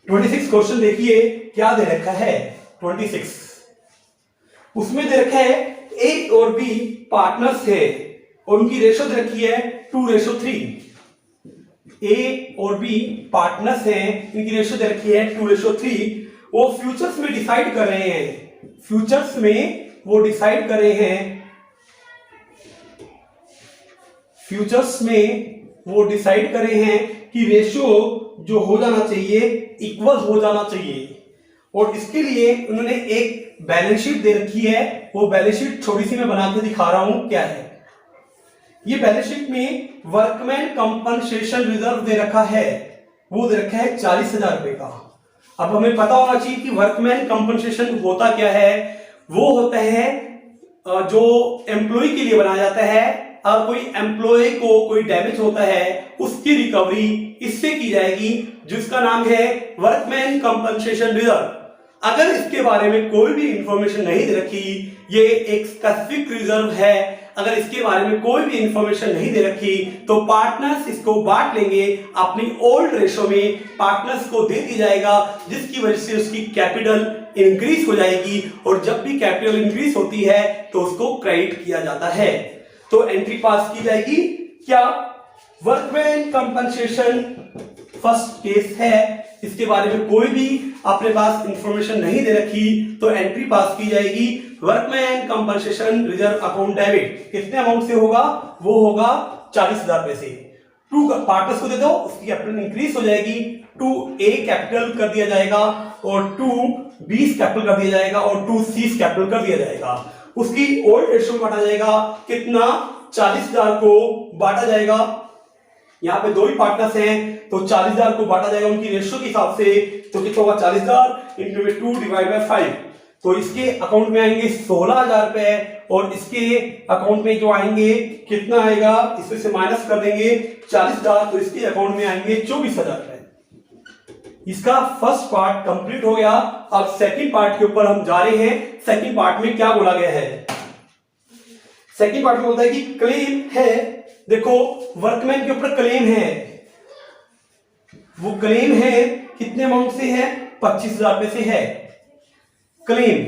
26 क्वेश्चन देखिए क्या दे रखा है। 26 उसमें दे रखा है ए और बी पार्टनर्स है और उनकी रेशो दे रखी है 2:3। ए और बी पार्टनर्स हैं, इनकी रेशो दे रखी है 2:3। वो फ्यूचर्स में डिसाइड कर रहे हैं, फ्यूचर्स में वो डिसाइड कर रहे हैं, फ्यूचर्स में वो डिसाइड कर रहे हैं कि रेशो जो हो जाना चाहिए इक्वल हो जाना चाहिए। और इसके लिए उन्होंने एक बैलेंस शीट दे रखी है। वो बैलेंस शीट छोटी सी मैं बना के दिखा रहा हूं क्या है। ये बैलेंस शीट में वर्कमैन कंपनसेशन रिजर्व दे रखा है, वो दे रखा है 40,000 रुपए का। अब हमें पता होना चाहिए कि वर्कमैन कंपनसेशन होता क्या है। वो होता है जो एम्प्लॉय के लिए बनाया जाता है। अगर कोई एम्प्लॉय को कोई डैमेज होता है उसकी रिकवरी इससे की जाएगी, जिसका नाम है वर्कमैन कंपनसेशन रिजर्व। अगर इसके बारे में कोई भी इंफॉर्मेशन नहीं दे रखी, ये एक स्पेसिफिक रिजर्व है, अगर इसके बारे में कोई भी इंफॉर्मेशन नहीं दे रखी तो पार्टनर्स इसको बांट लेंगे अपनी ओल्ड रेशो में, पार्टनर्स को दे दी जाएगा, जिसकी वजह से उसकी कैपिटल इंक्रीज हो जाएगी। और जब भी कैपिटल इंक्रीज होती है तो उसको क्रेडिट किया जाता है। तो एंट्री पास की जाएगी क्या, वर्कमैन कंपनसेशन फर्स्ट केस है इसके बारे में कोई भी अपने पास इंफॉर्मेशन नहीं दे रखी तो एंट्री पास की जाएगी workman compensation reserve account debit. कितने अमाउंट से होगा? वो होगा 40,000 रुपए से। टू पार्टनर्स को दे दो, उसकी कैपिटल इंक्रीज हो जाएगी, 2A कैपिटल कर दिया जाएगा और 2B कैपिटल कर दिया जाएगा और 2C कैपिटल कर दिया जाएगा। उसकी ओल्ड रेशियो में बांटा जाएगा। कितना? 40,000 को बांटा जाएगा, यहाँ पे दो ही पार्टनर्स हैं तो 40,000 को बांटा जाएगा उनकी रेशियो के हिसाब से। तो कितना होगा? 40,000 इंटू में 2 डिवाइड बाय 5। तो इसके अकाउंट में आएंगे 16,000 रुपए और इसके अकाउंट में जो आएंगे कितना आएगा? इसमें से माइनस कर देंगे 40,000 तो इसके अकाउंट में आएंगे 24,000 रुपए। इसका फर्स्ट पार्ट कंप्लीट हो गया। अब सेकंड पार्ट के ऊपर हम जा रहे हैं। सेकंड पार्ट में क्या बोला गया है? सेकंड पार्ट में बोलता है कि क्लेम है। देखो वर्कमैन के ऊपर क्लेम है, वो क्लेम है कितने अमाउंट से है? 25,000 रुपए से है क्लेम।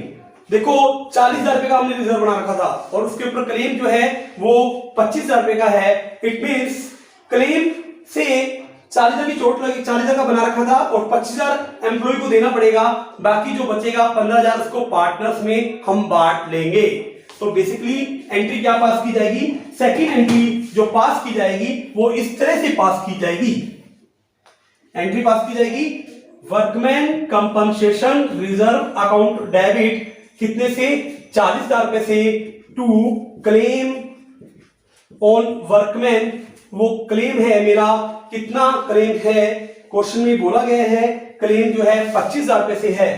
देखो 40,000 रुपए का हमने रिजर्व बना रखा था और उसके ऊपर क्लेम जो है वो 25,000 रुपए का है। इट मींस क्लेम से 40,000 की चोट लगी, 40,000 का बना रखा था और 25,000 एम्प्लॉय को देना पड़ेगा। बाकी जो बचेगा 15,000 उसको पार्टनर्स में हम बांट लेंगे। तो बेसिकली एंट्री क्या पास की जाएगी? सेकंड एंट्री जो पास की जाएगी वो इस तरह से पास की जाएगी। एंट्री पास की जाएगी workman compensation reserve account debit कितने से? 40,000 रुपए से टू क्लेम ऑन वर्कमैन। वो क्लेम है मेरा, कितना क्लेम है? क्वेश्चन में बोला गया है क्लेम जो है 25,000 रुपए से है।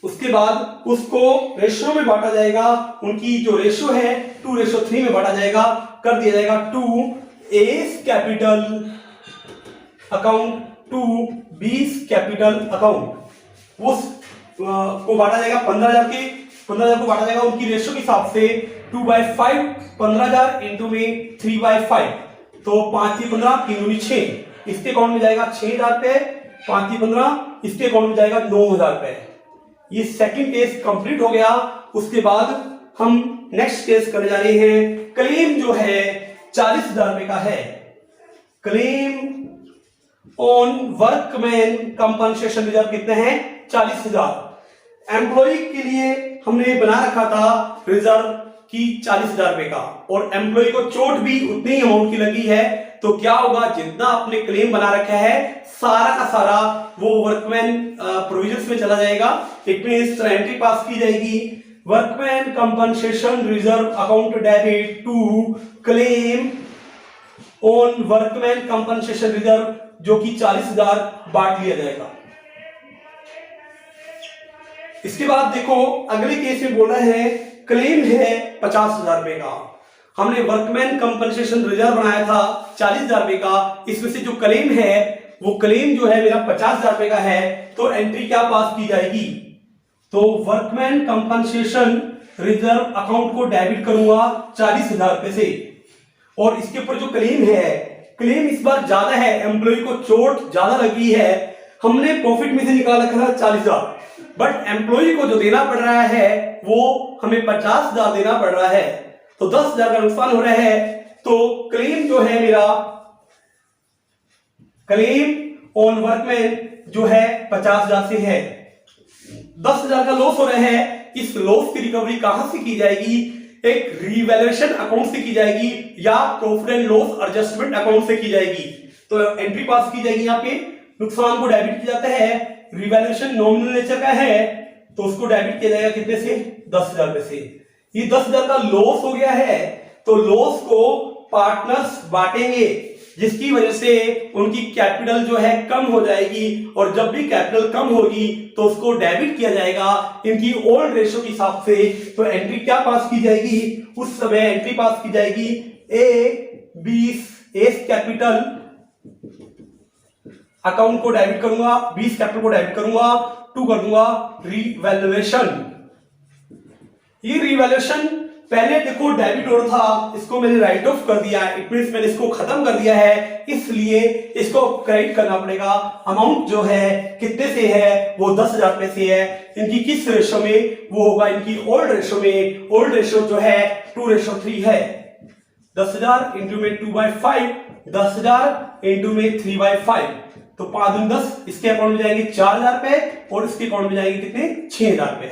उसके बाद उसको रेशियो में बांटा जाएगा। उनकी जो रेशियो है 2:3 में बांटा जाएगा। कर दिया जाएगा 2A capital account 2B capital account. उस को बांटा जाएगा 15,000 को बांटा जाएगा उनकी रेशियो के हिसाब से 2/5। 15,000 इंटू में 3/5 तो 5×3=15, 3×6। इसके अकाउंट में जाएगा 6,000 रुपए, 5×15 इसके अकाउंट में जाएगा 9,000 रुपए। ये सेकंड केस कंप्लीट हो गया। उसके बाद हम नेक्स्ट केस करने जा रहे हैं। क्लेम जो है 40,000 रुपए का है। Claim on workman compensation reserve कितने हैं? 40,000। एम्प्लॉय के लिए हमने बना रखा था रिजर्व की 40,000 रुपए का और एम्प्लॉय को चोट भी उतनी अमाउंट की लगी है। तो क्या होगा? जितना आपने क्लेम बना रखा है सारा का सारा वो वर्कमैन प्रोविजंस में चला जाएगा। इट मींस एंट्री पास की जाएगी workman compensation reserve account debit to claim on workman compensation reserve जो कि 40,000 बांट लिया जाएगा। इसके बाद देखो अगले केस में बोला है क्लेम है 50,000 रुपए का। हमने वर्कमैन कंपनसेशन रिजर्व बनाया था 40,000 रुपए का। इसमें से जो क्लेम है वो क्लेम जो है मेरा 50,000 रुपए का है। तो एंट्री क्या पास की जाएगी? तो वर्कमैन कंपनसेशन रिजर्व अकाउंट को डेबिट करूंगा 40,000 रुपए से और इसके ऊपर जो क्लेम है, क्लेम इस बार ज्यादा है, एम्प्लॉय को चोट ज्यादा लगी है। हमने प्रॉफिट में से निकाल रखा था 40,000 बट एम्प्लॉय को जो देना पड़ रहा है वो हमें 50,000 देना पड़ रहा है। तो 10,000 का नुकसान हो रहा है। तो क्लेम जो है मेरा, क्लेम ऑन वर्कमैन जो है 50,000 से है। 10,000 का लॉस हो रहा है। इस लॉस की रिकवरी कहां से की जाएगी? एक रिवैल्यूएशन अकाउंट से की जाएगी या profit and loss adjustment account से की जाएगी। तो एंट्री पास की जाएगी। यहाँ पे नुकसान को डेबिट किया जाता है। रिवैल्यूएशन नॉमिनल नेचर का है तो उसको डेबिट किया जाएगा कितने से? 10,000 रुपए से। ये 10,000 का लॉस हो गया है तो लॉस को पार्टनर्स बांटेंगे जिसकी वजह से उनकी कैपिटल जो है कम हो जाएगी और जब भी कैपिटल कम होगी तो उसको डेबिट किया जाएगा इनकी ओल्ड रेशियो के हिसाब से। तो एंट्री क्या पास की जाएगी? उस समय एंट्री पास की जाएगी A कैपिटल अकाउंट को डेबिट करूंगा, 20 कैपिटल को डेबिट करूंगा, 2 कर दूंगा रिवैल्यूएशन। ये रिवैल्यूएशन पहले देखो डेबिट हो रहा था, इसको मैंने राइट ऑफ कर दिया। इट मींस मैंने इसको खत्म कर दिया है, इसलिए इसको क्रेडिट करना पड़ेगा। अमाउंट जो है कितने से है? वो 10,000 रुपए से है। इनकी किस रेशो में? वो होगा इनकी ओल्ड रेशो में। ओल्ड रेशो जो है 2:3 है। 10,000 इंटू में 2/5, 10,000 इंटू में 3/5 तो 5 दूनी 10, इसके अकाउंट में जाएंगे 4000 रुपए और इसके अकाउंट में जाएंगे कितने 6000 रुपए।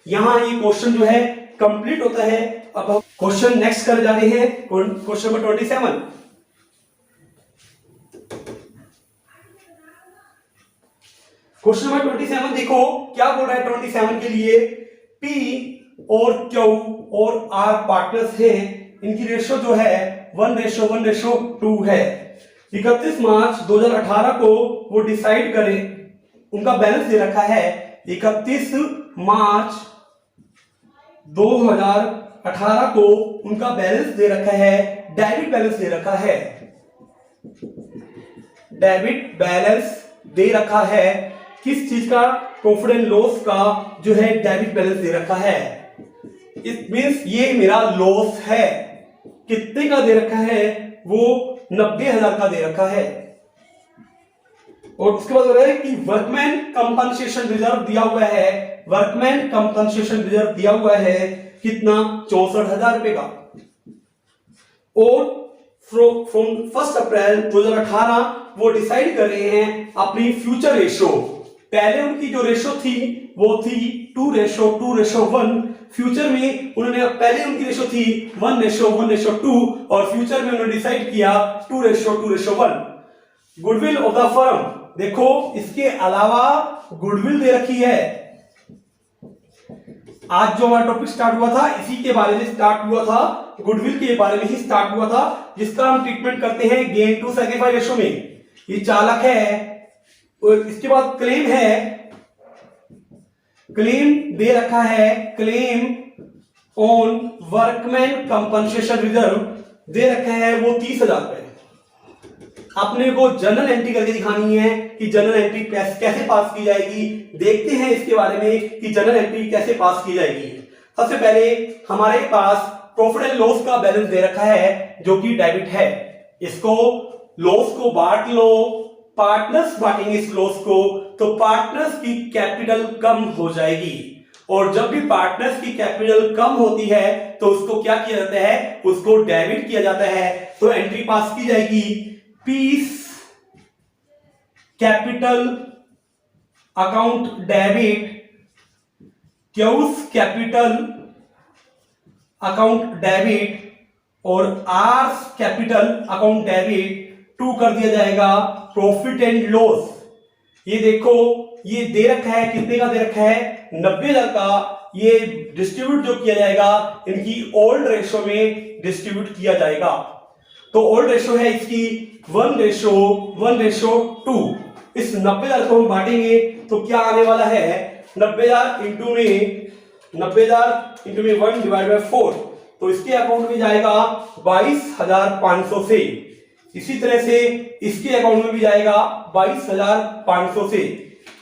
यहां ये क्वेश्चन जो है कंप्लीट होता है। अब हम क्वेश्चन नेक्स्ट कर जा रहे हैं, क्वेश्चन नंबर 27। क्वेश्चन नंबर 27 देखो क्या बोल रहा है 27 के लिए। पी और क्यू और आर पार्टनर्स हैं, इनकी रेशो जो है 1:1:2 है। 31 मार्च 2018 को वो डिसाइड करें, उनका बैलेंस दे रखा है 31 मार्च 2018 को उनका बैलेंस दे रखा है, डेबिट बैलेंस दे रखा है, डेबिट बैलेंस दे रखा है। किस चीज का? प्रॉफिट एंड लॉस का जो है डेबिट बैलेंस दे रखा है। इट मींस ये मेरा लॉस है। कितने का दे रखा है? वो 90,000 का दे रखा है। और उसके बाद बोल रहा है कि वर्कमैन कंपनसेशन रिजर्व दिया हुआ है, वर्कमैन कंपनसेशन रिजर्व दिया हुआ है कितना? 64,000 रुपए का। और फ्रॉम 1 अप्रैल 2018 वो डिसाइड कर रहे हैं अपनी फ्यूचर रेशो। पहले उनकी जो रेशो थी वो थी 2:1:1। फ्यूचर में उन्होंने, पहले उनकी रेशो थी 1:1:2 और फ्यूचर में उन्होंने डिसाइड किया 2:2:1। गुडविल ऑफ द फर्म, देखो इसके अलावा गुडविल दे रखी है। आज जो हमारा टॉपिक स्टार्ट हुआ था इसी के बारे में स्टार्ट हुआ था, गुडविल के बारे में ही स्टार्ट हुआ था, जिसका हम ट्रीटमेंट करते हैं गेन टू सैक्रिफाइस रेशो में। ये चालक है। और इसके बाद क्लेम है, क्लेम दे रखा है, claim on workman compensation reserve दे रखा है वो 30,000 रुपए। अपने को जनरल एंट्री करके दिखानी है कि जनरल एंट्री कैसे पास की जाएगी। देखते हैं इसके बारे में कि जनरल एंट्री कैसे पास की जाएगी। सबसे पहले हमारे पास प्रॉफिट एंड लॉस का बैलेंस दे रखा है जो कि डेबिट है। इसको लॉस को बांट लो, पार्टनर्स बांटेंगे इस लॉस को, तो पार्टनर्स की कैपिटल कम हो जाएगी। और जब भी पार्टनर्स की कैपिटल कम होती है तो उसको क्या किया जाता है? उसको डेबिट किया जाता है। तो एंट्री पास की जाएगी, P's capital account debit, Q's capital account debit और आर्स कैपिटल अकाउंट डेबिट। 2 कर दिया जाएगा प्रॉफिट एंड लॉस। ये देखो ये दे रखा है, कितने का दे रखा है? 90,000 का। ये डिस्ट्रीब्यूट जो किया जाएगा इनकी ओल्ड रेशो में डिस्ट्रीब्यूट किया जाएगा। तो ओल्ड रेशो है इसकी 1:1:2। इस 90,000 को हम बांटेंगे तो क्या आने वाला है? 90,000 इंटू में 1/4। तो इसके अकाउंट में जाएगा 22,500 से। इसी तरह से इसके अकाउंट में भी जाएगा 22,500 से।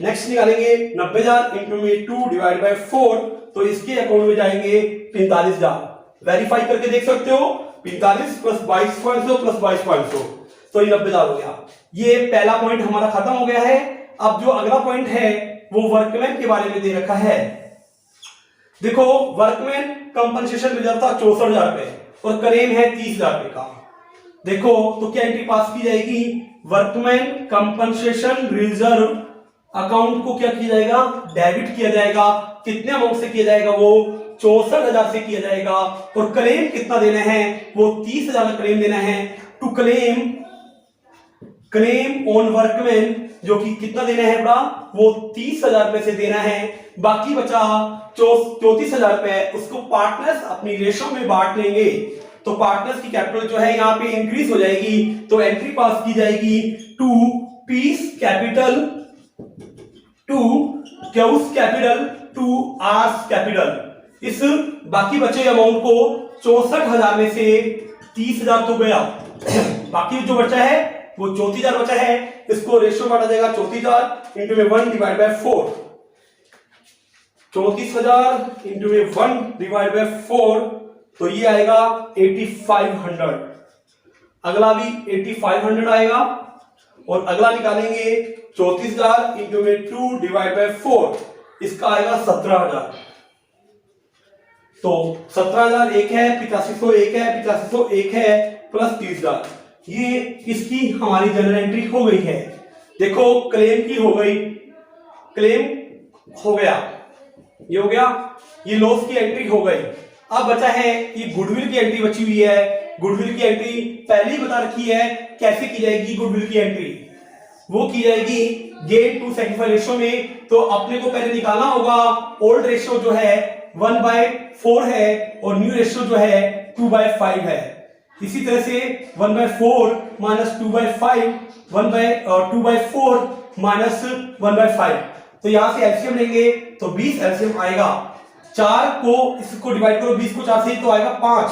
नेक्स्ट निकालेंगे 90,000 इंटू में 2/4, तो इसके अकाउंट में जाएंगे 45,000। वेरीफाई करके देख सकते हो, 45 + 22,500 + 22,500, तो ये 90,000 हो गया। ये पहला पॉइंट हमारा खत्म हो गया है। अब जो अगला पॉइंट है वो वर्कमैन के बारे में दे रखा है। देखो वर्कमैन कंपनसेशन रिजर्व था 64,000 रुपए और क्लेम है 30,000 रुपए का। देखो तो क्या एंट्री पास की जाएगी? वर्कमैन कंपनसेशन रिजर्व अकाउंट को क्या किया जाएगा? डेबिट किया जाएगा। कितने अमाउंट से किया जाएगा? वो 64,000 से किया जाएगा। और क्लेम कितना देना है? वो 30,000 का क्लेम देना है। टू क्लेम ऑन वर्कमैन, जो कि कितना देना है बड़ा? वो 30,000 रुपए से देना है। बाकी बचा 34,000 रुपए, उसको पार्टनर्स अपनी रेशो में बांट लेंगे। तो पार्टनर्स की कैपिटल जो है यहाँ पे इंक्रीज हो जाएगी। तो एंट्री पास की जाएगी to P's capital, to Q's capital, to R's capital. इस बाकी बचे अमाउंट को 64,000 में से 30,000 तो गया, बाकी जो बचा है वो 34,000 बचा है। इसको रेशियो बांटा जाएगा 34,000 इंटू में 1/4। 34,000 इंटू में 1/4, तो ये आएगा 8500। अगला भी 8500 आएगा। और अगला निकालेंगे 34,000 इंटू में 2/4, इसका आएगा 17,000। तो 17,000 एक है, 8500 एक है, 8500 एक है, प्लस 30,000। ये इसकी हमारी जनरल एंट्री हो गई है। देखो क्लेम की हो गई, क्लेम हो गया, ये हो गया, ये लॉस की एंट्री हो गई। अब बचा है ये गुडविल की एंट्री बची हुई है। गुडविल की एंट्री पहले ही बता रखी है कैसे की जाएगी गुडविल की एंट्री, वो की जाएगी गेन टू सेक्रीफाइस रेशियो में। तो अपने को पहले निकालना होगा ओल्ड रेशियो जो है 1/4 है और न्यू रेशियो जो है 2/5 है। इसी तरह से 1/4 माइनस 2/5, 2/4 माइनस 1/5, तो यहां से एलसीएम लेंगे तो 20 एलसीएम आएगा। 4 को इसको डिवाइड करो 20 को 4 से तो आएगा 5,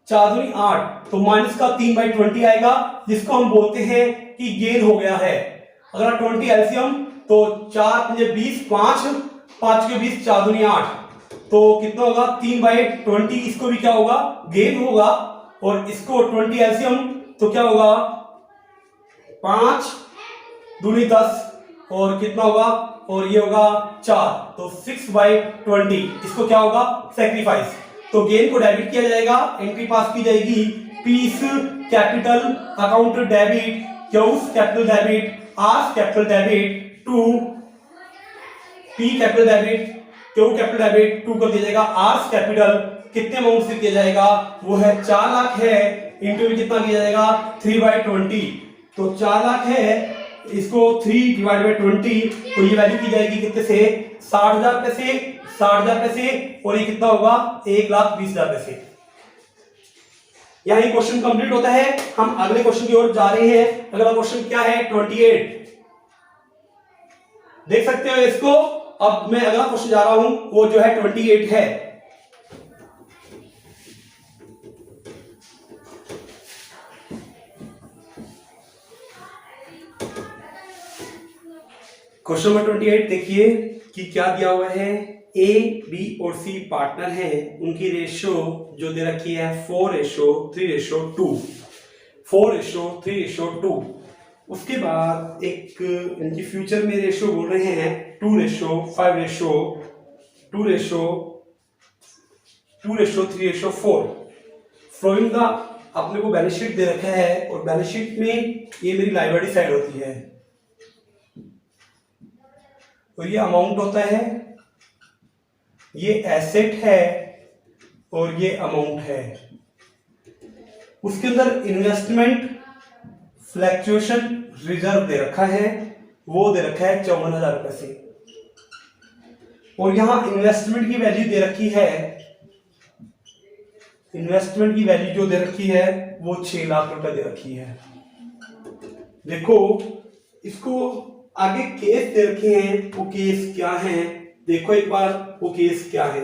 4 दूनी 8, तो माइनस का 3/20 आएगा, जिसको हम बोलते हैं कि गेन हो गया है। अगर 20 एलसीएम तो 4 पंजे 20, 5 के 20, 4 दूनी 8, तो कितना होगा 3/20, इसको भी क्या होगा गेन होगा। और इसको 20 एलसीएम तो क्या होगा 5 दूनी 10 और कितना होगा, और ये होगा 4, तो 6/20, इसको क्या होगा सैक्रिफाइस। तो गेन को डेबिट किया जाएगा, एंट्री पास की जाएगी, P's capital account debit, Q's capital debit, R capital debit to P capital debit, Q capital debit to कर दिया जाएगा आर कैपिटल। कितने अमाउंट से किया जाएगा, वो है 4 लाख है, इंटू में कितना किया जाएगा 3/20, तो 4 लाख है, इसको 3/20, तो ये वैल्यू की जाएगी कितने से 60,000 पैसे, 60,000 पैसे, और ये कितना होगा 1,20,000 पैसे। यही क्वेश्चन कंप्लीट होता है। हम अगले क्वेश्चन की ओर जा रहे हैं। अगला क्वेश्चन क्या है 28, देख सकते हो इसको। अब मैं अगला क्वेश्चन जा रहा हूं, वो जो है 28 है। क्वेश्चन नंबर 28 देखिए कि क्या दिया हुआ है। ए, बी और सी पार्टनर हैं, उनकी रेशियो जो दे रखी है 4:3:2, 4:3:2। उसके बाद एक इनकी फ्यूचर में रेशियो बोल रहे हैं 2:5:2:3:4। फ्लोइंग द अपने को बैलेंस शीट दे रखा है, और बैलेंस शीट में ये मेरी लायबिलिटी साइड होती है, तो ये अमाउंट होता है, ये एसेट है और ये अमाउंट है। उसके अंदर इन्वेस्टमेंट फ्लैक्चुएशन रिजर्व दे रखा है, वो दे रखा है 54,000 रुपए से, और यहां इन्वेस्टमेंट की वैल्यू दे रखी है, इन्वेस्टमेंट की वैल्यू जो दे रखी है वो 6 लाख रुपए दे रखी है। देखो इसको आगे केस दे रखे हैं, वो केस क्या है देखो एक बार, वो केस क्या है।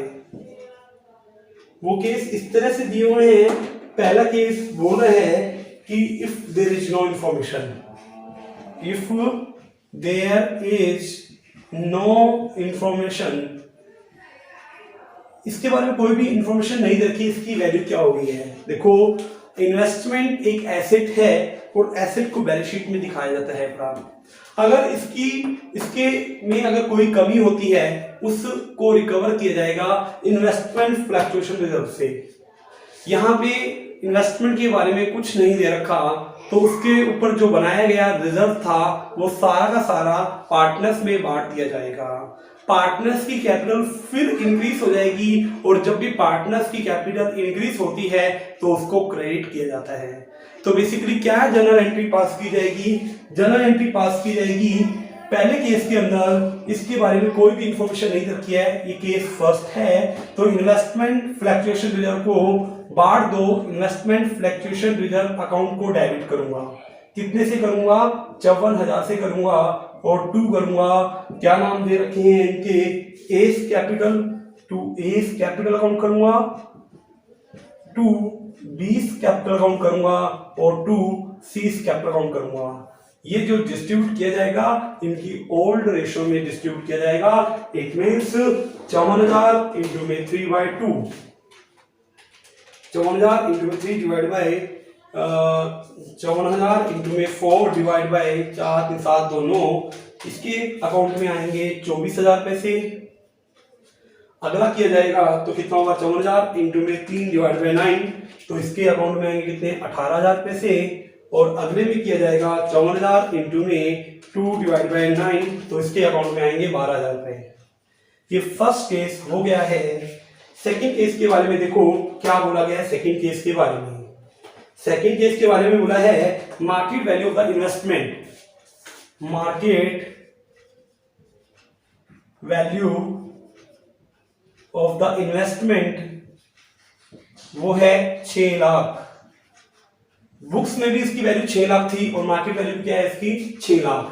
वो केस इस तरह से दिए हुए हैं। पहला केस बोल रहे हैं कि if there is no information, if there is no information, इसके बारे में कोई भी इंफॉर्मेशन नहीं देखी, इसकी वैल्यू क्या हो गई है। देखो इन्वेस्टमेंट एक एसेट है और एसेट को बैलेंस शीट में दिखाया जाता है प्राप्त। अगर इसके में अगर कोई कमी होती है उसको रिकवर किया जाएगा इन्वेस्टमेंट फ्लक्चुएशन रिजर्व से। यहाँ पे इन्वेस्टमेंट के बारे में कुछ नहीं दे रखा, तो उसके ऊपर जो बनाया गया रिजर्व था वो सारा का सारा पार्टनर्स में बांट दिया जाएगा। पार्टनर्स की कैपिटल फिर इंक्रीज हो जाएगी, और जब भी पार्टनर्स की कैपिटल इंक्रीज होती है तो उसको क्रेडिट किया जाता है। तो बेसिकली क्या है, जनरल एंट्री पास की जाएगी, जनरल एंट्री पास की जाएगी। पहले केस के अंदर इसके बारे में कोई भी इंफॉर्मेशन नहीं रखी है, ये केस फर्स्ट है, तो इन्वेस्टमेंट फ्लक्चुएशन रिजर्व को बांट दो, इन्वेस्टमेंट फ्लक्चुएशन रिजर्व अकाउंट को डेबिट करूंगा। कितने से करूंगा 54,000 से करूंगा, और 2 करूंगा, क्या नाम दे रखे हैं इनके, A's capital, to A's capital account करूंगा, 2 बीस कैपिटल अकाउंट करूंगा, और 2 सीस कैपिटल अकाउंट करूंगा। ये जो डिस्ट्रीब्यूट किया जाएगा इनकी ओल्ड रेशियो में डिस्ट्रीब्यूट किया जाएगा। इट मींस 54,000 इंटू में 3/2, 54,000 इंटू में 3 डिवाइड बाय 54,000 इंटू में 4 डिवाइड बाय 4 3 7 2 9। इसके अकाउंट में आएंगे 24,000 पैसे। अगला किया जाएगा तो कितना होगा 54,000 इंटू में 3 डिवाइड बाय 9, तो इसके अकाउंट में आएंगे कितने 18,000 पैसे। और अगले में किया जाएगा 54,000 इंटू में 2 डिवाइड बाई 9, तो इसके अकाउंट में आएंगे 12,000 रुपए। ये फर्स्ट केस हो गया है। सेकंड केस के बारे में देखो क्या बोला गया है। सेकंड केस के बारे में, सेकंड केस के बारे में बोला है market value of the investment, market value of the investment वो है 6 लाख। बुक्स में भी इसकी वैल्यू 6 लाख थी और मार्केट वैल्यू क्या है इसकी 6 लाख।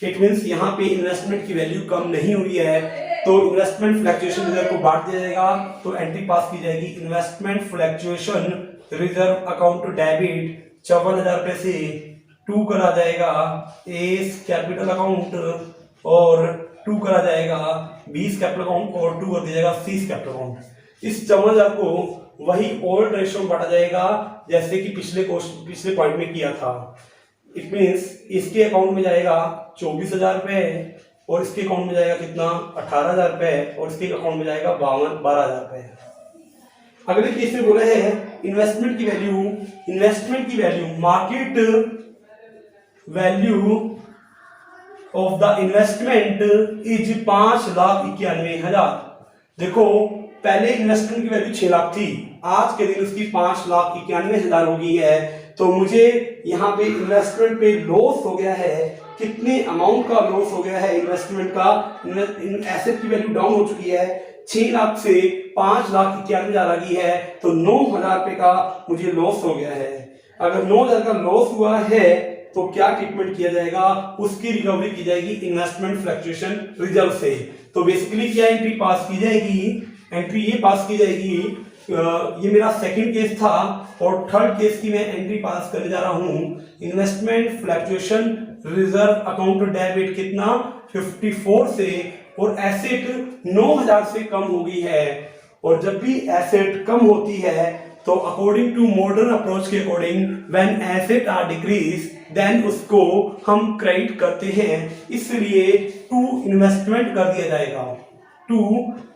इट मींस यहाँ पे इन्वेस्टमेंट की वैल्यू कम नहीं हुई है, तो इन्वेस्टमेंट फ्लक्चुएशन रिजर्व को बांट दिया जाएगा, तो एंट्री पास की जाएगी investment fluctuation reserve account to debit 54,000 रुपए से 2 करा जाएगा एस कैपिटल अकाउंट और 2 करा जाएगा बीस कैपिटल अकाउंट और 2 कर दिया जाएगा सीस कैपिटल अकाउंट। इस 54,000 को वही ओल्ड रेशियो में बांटा जाएगा जैसे कि पिछले पॉइंट में किया था। इट मींस इसके अकाउंट में जाएगा 24,000 रुपए और इसके अकाउंट में जाएगा कितना 18,000 रुपए और इसके अकाउंट में जाएगा 12,000 रुपए। अगले केस में बोला है इन्वेस्टमेंट की value market value of the investment is 5,91,000। देखो पहले इन्वेस्टमेंट की वैल्यू 6 लाख थी, आज के दिन उसकी 5,91,000 हो गई है। तो मुझे यहाँ पे इन्वेस्टमेंट पे लॉस हो गया है, कितने अमाउंट का लॉस हो गया है इन्वेस्टमेंट का, एसेट की वैल्यू डाउन हो चुकी है 6 लाख से 5,91,000 आ गई है, तो 9,000 रुपए का मुझे लॉस हो गया है। अगर 9,000 का लॉस हुआ है तो क्या ट्रीटमेंट किया जाएगा, उसकी रिकवरी की जाएगी इन्वेस्टमेंट फ्लक्चुएशन रिजर्व से। तो बेसिकली क्या एंट्री पास की जाएगी, एंट्री ये पास की जाएगी, ये मेरा सेकंड केस था और थर्ड केस की मैं एंट्री पास करने जा रहा हूं। Investment fluctuation reserve account debit कितना 54 से और एसेट 9,000 से कम हो गई है। और जब भी एसेट कम होती है तो अकॉर्डिंग टू मॉडर्न अप्रोच के according when asset are decrease then उसको हम क्रेडिट करते हैं, इसलिए टू इन्वेस्टमेंट कर दिया जाएगा, टू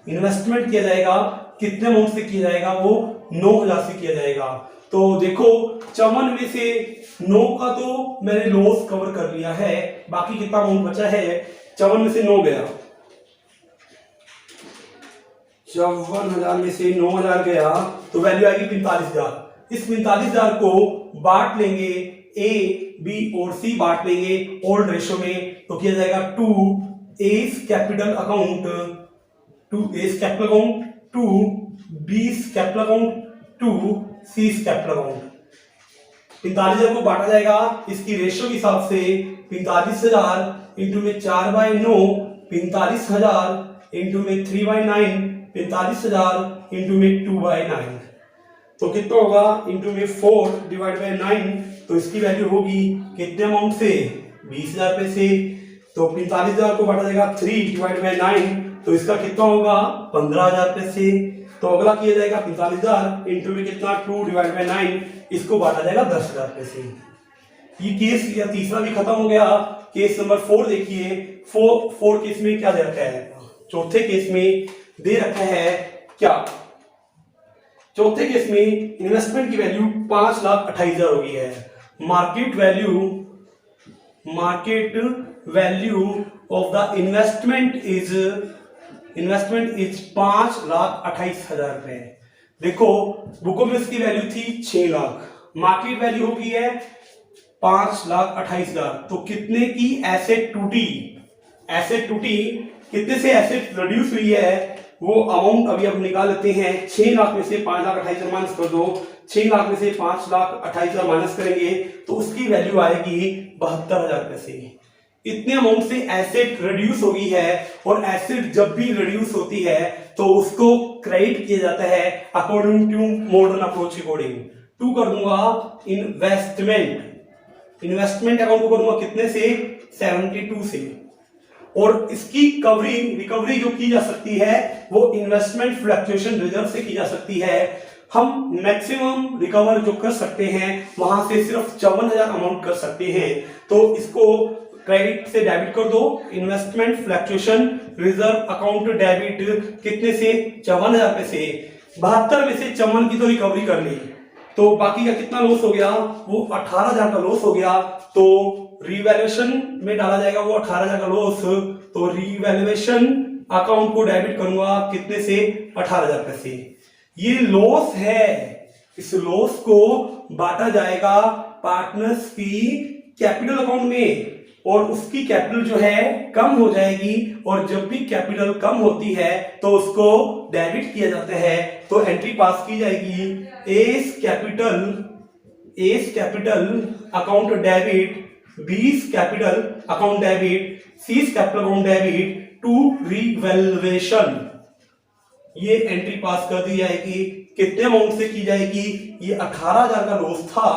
इन्वेस्टमेंट किया जाएगा। कितने अमाउंट से किया जाएगा, वो 9,000 से किया जाएगा। तो देखो 54 में से 9 का तो मैंने लॉस कवर कर लिया है, बाकी कितना अमाउंट बचा है, 54 में से 9 गया, 54,000 में से 9,000 गया तो वैल्यू आएगी 45,000। इस 45,000 को बांट लेंगे, ए बी और सी बांट लेंगे ओल्ड रेशियो में, तो किया जाएगा 2 S capital account, 2 S capital account, 2 बीस कैपिटल अकाउंट, 2 सीस कैपिटल अकाउंट। 45,000 को बांटा जाएगा इसकी रेशियो के हिसाब से 45,000 इंटू में 4/9, 45,000 इंटू में 3/9, 45,000 इंटू में 2/9, तो कितना होगा इंटू में 4 डिवाइड बाई 9, तो इसकी वैल्यू होगी कितने अमाउंट से 20,000 रुपए से। तो 45,000 को बांटा जाएगा 3 डिवाइड बाई 9, तो इसका कितना होगा 15,000 रुपए से। तो अगला किया जाएगा 45,000 इंटू में कितना 2 डिवाइड बाई 9, इसको बांटा जाएगा 10,000 रुपए से। ये केस या तीसरा भी खत्म हो गया। केस नंबर 4 देखिए, 4 केस में क्या दे रखा है, चौथे केस में दे रखा है क्या, चौथे केस में इन्वेस्टमेंट की वैल्यू 5,28,000 हो गई है। Market value of the investment is 5,28,000 रुपए। देखो बुकों में इसकी वैल्यू थी 6 लाख, मार्केट वैल्यू हो गई है 5,28,000। तो कितने की एसेट टूटी, कितने से एसेट रिड्यूस हुई है वो अमाउंट अभी अब निकाल लेते हैं। 6 लाख में से 5,28,000 माइनस कर दो, 6 लाख में से 5,28,000 माइनस करेंगे तो उसकी वैल्यू आएगी 72,000 रुपए से। इतने अमाउंट से एसेट रिड्यूस हो गई है, और एसेट जब भी रिड्यूस होती है तो उसको क्रेडिट किया जाता है अकॉर्डिंग टू मॉडर्न अप्रोच के अकॉर्डिंग। 2 कर दूंगा इन्वेस्टमेंट अकाउंट को करूंगा कितने से 72 से, और इसकी रिकवरी जो की जा सकती है वो इन्वेस्टमेंट फ्लक्चुएशन रिजर्व से की जा सकती है। हम मैक्सिमम रिकवर जो कर सकते हैं वहां से सिर्फ 54,000 अमाउंट कर सकते हैं। तो इसको क्रेडिट से डेबिट कर दो, investment fluctuation reserve account debit कितने से 54,000 रुपए से। 72 में से 54 की तो रिकवरी कर ली, तो बाकी का कितना लॉस हो गया, वो 18,000 का लॉस हो गया। तो रीवैल्यूएशन में डाला जाएगा वो 18,000 का लॉस। तो रीवैल्यूएशन अकाउंट को डेबिट करूंगा कितने से, 18,000 रुपए से। ये लॉस है, इस लॉस को बांटा जाएगा पार्टनर्स की कैपिटल अकाउंट में, और उसकी कैपिटल जो है कम हो जाएगी, और जब भी कैपिटल कम होती है तो उसको डेबिट किया जाता है। तो एंट्री पास की जाएगी, A's capital account debit, B's capital account debit, C's capital account debit to revaluation. ये एंट्री पास कर दी जाएगी। कितने अमाउंट से की जाएगी, ये 18,000 का लॉस था,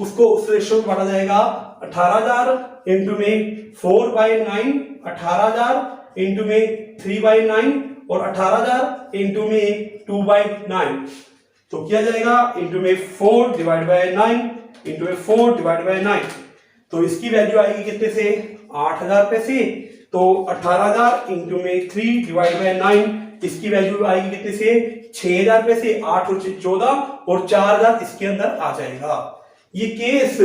उसको उस रेशियो में बांटा जाएगा। 18,000 इंटू में 4/9, 18,000 इंटू में 3/9, और 18,000 इंटू में 2/9। तो किया जाएगा इंटू में 4 डिवाइड बाय 9, इंटू में 4 डिवाइड बाय 9। तो इसकी वैल्यू आएगी कितने से, 8,000 रुपए से। तो 18,000 इंटू में 3 डिवाइड बाय 9, इसकी वैल्यू आएगी कितने से, 6,000 रुपए से। 8 और 6 14, और 4,000 इसके अंदर आ जाएगा। ये केस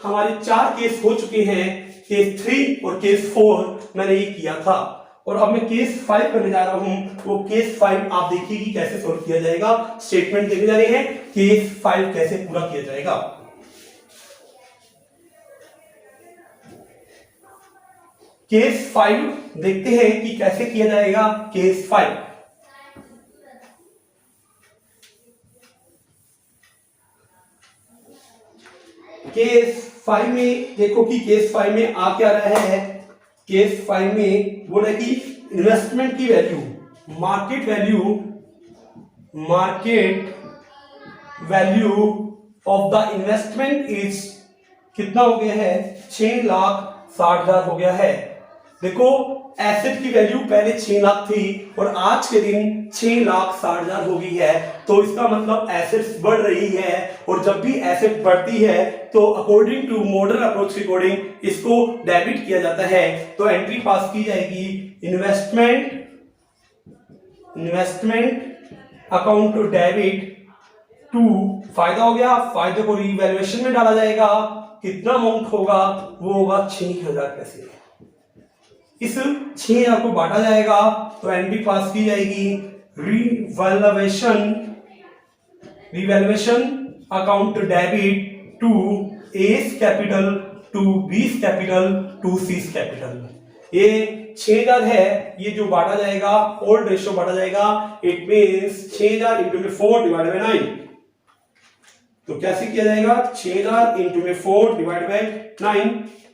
हमारे 4 केस हो चुके हैं, केस 3 और केस 4 मैंने ये किया था। और अब मैं केस 5 करने जा रहा हूं। वो केस 5 आप देखिए कि कैसे सोल्व किया जाएगा। स्टेटमेंट देखने जा रहे हैं, केस 5 कैसे पूरा किया जाएगा। केस 5 देखते हैं कि कैसे किया जाएगा। केस 5, केस 5 में देखो कि केस 5 में आ क्या रहा है। केस 5 में बोला कि इन्वेस्टमेंट की value, market value of the investment is कितना हो गया है, 6,60,000 हो गया है। देखो एसेट की वैल्यू पहले 6 लाख थी और आज के दिन 6,60,000 हो गई है। तो इसका मतलब एसेट्स बढ़ रही है, और जब भी एसेट बढ़ती है तो अकॉर्डिंग टू मॉडर्न अप्रोच के अकॉर्डिंग इसको डेबिट किया जाता है। तो एंट्री पास की जाएगी, investment account to debit to, फायदा हो गया, फायदे को रीवैल्यूएशन में डाला जाएगा। कितना अमाउंट होगा, वो होगा 6,000 पैसे। इस 6,000 को बांटा जाएगा। तो एंट्री पास की जाएगी, revaluation account debit to A's capital, to B's capital, to C's capital. ये 6,000 है, ये जो बांटा जाएगा ओल्ड रेशियो बांटा जाएगा। इट मींस 6,000 इंटू में 4 डिवाइड बाय 9। तो कैसे किया जाएगा, 6,000 इंटू में 4 डिवाइड बाय 9।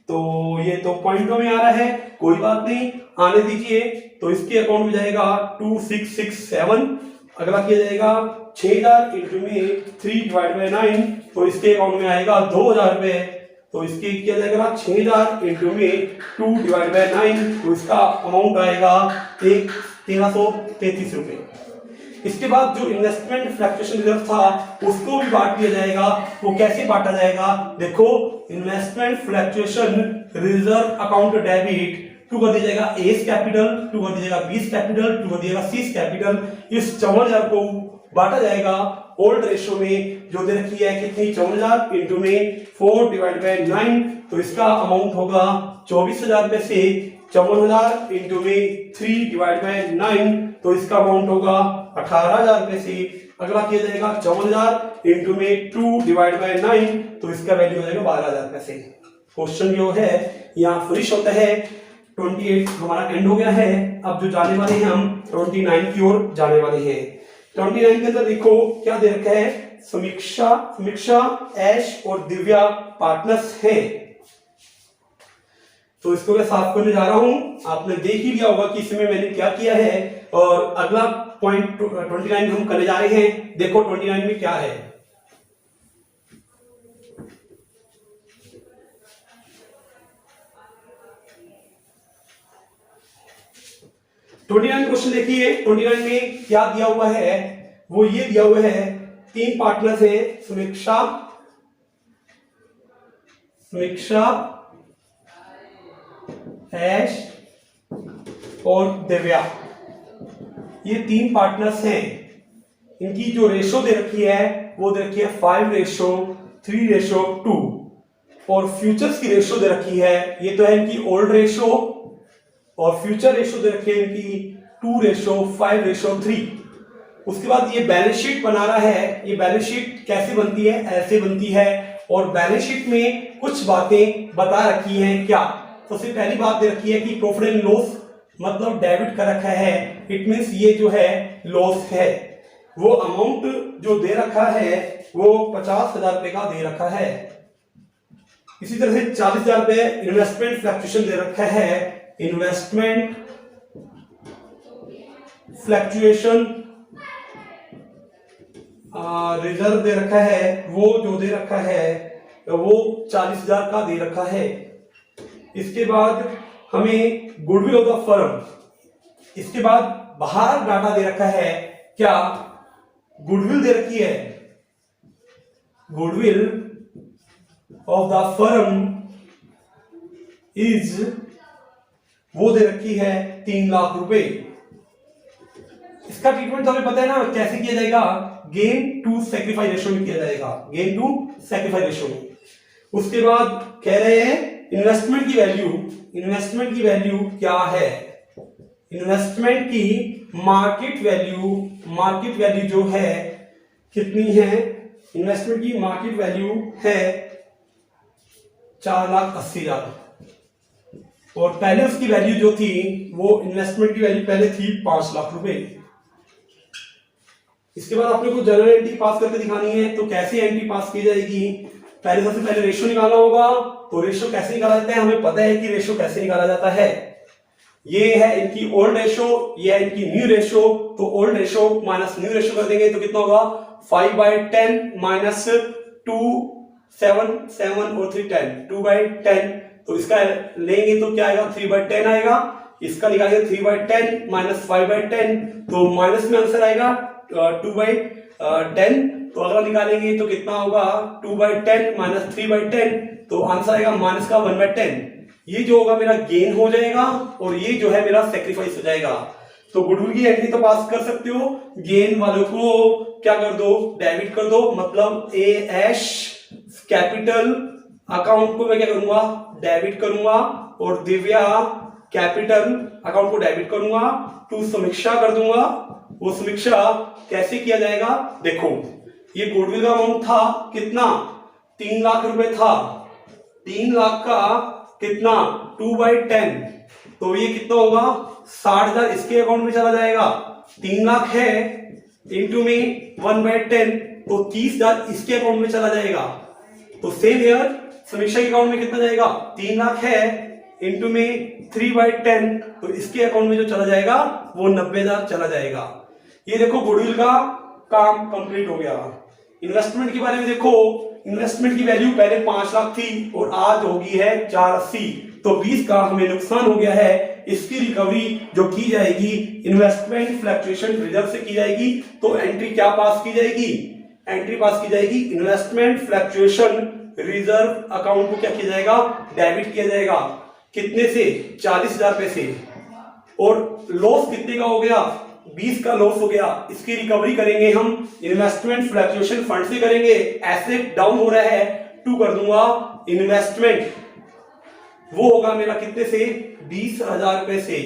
तो ये तो पॉइंटों में आ रहा है, कोई बात नहीं, आने दीजिए। तो इसके अकाउंट में जाएगा 2667। अगला किया जाएगा 6,000 इंटू में 3 डिवाइड बाय 9। तो इसके अकाउंट में आएगा 2,000 रुपए। तो इसके किया जाएगा 6,000 इंटू में 2 डिवाइड बाय 9। तो इसका अमाउंट आएगा 1,333 रुपए। इसके बाद जो इन्वेस्टमेंट फ्लक्चुएशन रिजर्व था उसको भी बांट दिया जाएगा। वो कैसे बांटा जाएगा, देखो investment fluctuation reserve account debit to कर दिया जाएगा एस कैपिटल, टू कर दिया जाएगा बीस कैपिटल, टू कर दिया जाएगा सीस कैपिटल। इस 54,000 को बांटा जाएगा ओल्ड रेशियो में जो दे रखी है कितनी, 54,000 इंटू में 4 डिवाइड बाय 9। तो इसका अमाउंट होगा 24,000 रुपए से। 54,000 इंटू में 3 डिवाइड बाय 9। तो इसका अमाउंट होगा 18,000 रुपए से। अगला किया जाएगा 54,000 इंटू में 2 डिवाइड बाय 9। तो इसका वैल्यू हो जाएगा 12,000 रुपए से। क्वेश्चन जो है यहाँ फिनिश होता है। 28 हमारा एंड हो गया है। अब जो जाने वाले हैं हम 29 की ओर जाने वाले हैं। 29 के अंदर देखो क्या दे रखा है, समीक्षा, ऐश और दिव्या पार्टनर्स हैं। तो इसको मैं साफ करने जा रहा हूं। आपने देख ही लिया होगा कि इसमें मैंने क्या किया है। और अगला पॉइंट 29 हम करने जा रहे हैं। देखो 29 में क्या है, क्वेश्चन देखिए। 29 में क्या दिया हुआ है, वो ये दिया हुआ है 3 पार्टनर्स है, समीक्षा, ऐश और दिव्या। ये 3 पार्टनर्स हैं। इनकी जो रेशो दे रखी है वो दे रखी है 5:3:2 और फ्यूचर्स की रेशो दे रखी है, ये तो है इनकी ओल्ड रेशो, और फ्यूचर रेशो दे रखी है इनकी 2:5:3। उसके बाद ये बैलेंस शीट बना रहा है। ये बैलेंस शीट कैसे बनती है? ऐसे बनती है, और बैलेंस शीट में कुछ बातें बता रखी हैं। क्या? सबसे पहली बात दे रखी है कि प्रॉफिट एंड लॉस मतलब डेबिट कर रखा है, इट मींस ये जो है लॉस है। वो अमाउंट जो दे रखा है वो 50,000 रुपए का दे रखा है। इसी तरह से 40,000 रुपए इन्वेस्टमेंट फ्लक्चुएशन दे रखा है, इन्वेस्टमेंट फ्लक्चुएशन रिजर्व दे रखा है, वो जो दे रखा है वो 40,000 का दे रखा है। इसके बाद हमें गुडविल ऑफ द फर्म, इसके बाद बाहर डाटा दे रखा है। क्या? गुडविल दे रखी है, goodwill of the firm is, वो दे रखी है 3 लाख रुपए। इसका ट्रीटमेंट तो हमें पता है ना कैसे किया जाएगा, गेन टू सैक्रिफाइस रेशो में किया जाएगा, गेन टू सैक्रिफाइस रेशो में। उसके बाद कह रहे हैं इन्वेस्टमेंट की वैल्यू, इन्वेस्टमेंट की वैल्यू क्या है? इन्वेस्टमेंट की मार्केट वैल्यू, मार्केट वैल्यू जो है कितनी है? इन्वेस्टमेंट की मार्केट वैल्यू है 4,80,000, और पहले उसकी वैल्यू जो थी वो इन्वेस्टमेंट की वैल्यू पहले थी 5 लाख रुपए। इसके बाद आपने को जनरल एंट्री पास करके दिखानी है, तो कैसे एंट्री पास की जाएगी? पहले सबसे पहले रेशो निकालना होगा। तो रेशो कैसे निकाला जाता है? हमें पता है कि रेशो कैसे निकाला जाता है। ये है इनकी ओल्ड रेशो, ये है इनकी न्यू रेशो। तो old ratio minus new ratio कर देंगे तो कितना होगा? 5/10 माइनस 2 7 7 और 3 10, 2/10। तो इसका लेंगे तो क्या आएगा? 3/10 आएगा। इसका निकालेंगे 3/10 माइनस 5/10, तो माइनस में आंसर आएगा 2/10। तो अगर निकालेंगे तो कितना होगा? 2/10 माइनस 3/10, तो आंसर आएगा माइनस का 1/10। ये जो होगा मेरा गेन हो जाएगा, और ये जो है मेरा सेक्रीफाइस हो जाएगा। तो गुडविल की एंट्री तो पास कर सकते हो, गेन वालों को क्या कर दो? डेबिट कर दो। मतलब एएश कैपिटल अकाउंट को मैं क्या करूंगा? डेबिट करूंगा, और दिव्या कैपिटल अकाउंट को डेबिट करूंगा। टू समीक्षा कर दूंगा। वो समीक्षा कैसे किया जाएगा? देखो, ये गुडविल का अमाउंट था कितना? 3 लाख रुपए था। 3 लाख का कितना? 2/10, तो ये कितना होगा? 60,000 इसके अकाउंट में चला जाएगा। 3 लाख है इंटू में 1/10, तो 30,000 इसके अकाउंट में चला जाएगा। तो सेम ईयर समीक्षा के अकाउंट में कितना जाएगा? 3 लाख है इंटू में 3/10, तो इसके अकाउंट में जो चला जाएगा वो 90,000 चला जाएगा। ये देखो गुडविल का काम कंप्लीट हो गया। इन्वेस्टमेंट के बारे में देखो, इन्वेस्टमेंट की वैल्यू पहले 5 लाख थी और आज होगी है 480, तो 20 का हमें नुकसान हो गया है। इसकी रिकवरी जो की जाएगी इन्वेस्टमेंट फ्लक्चुएशन रिजर्व से की जाएगी। तो एंट्री क्या पास की जाएगी? एंट्री पास की जाएगी इन्वेस्टमेंट फ्लक्चुएशन रिजर्व अकाउंट को क्या किया जाएगा? डेबिट किया जाएगा। कितने से? 40,000 रुपए से। और लॉस कितने का हो गया? 20 का लॉस हो गया। इसकी रिकवरी करेंगे हम इन्वेस्टमेंट फ्लक्चुएशन फंड से करेंगे। एसेट डाउन हो रहा है, 2 कर दूंगा इन्वेस्टमेंट, वो होगा मेरा कितने से? 20,000 रुपए से।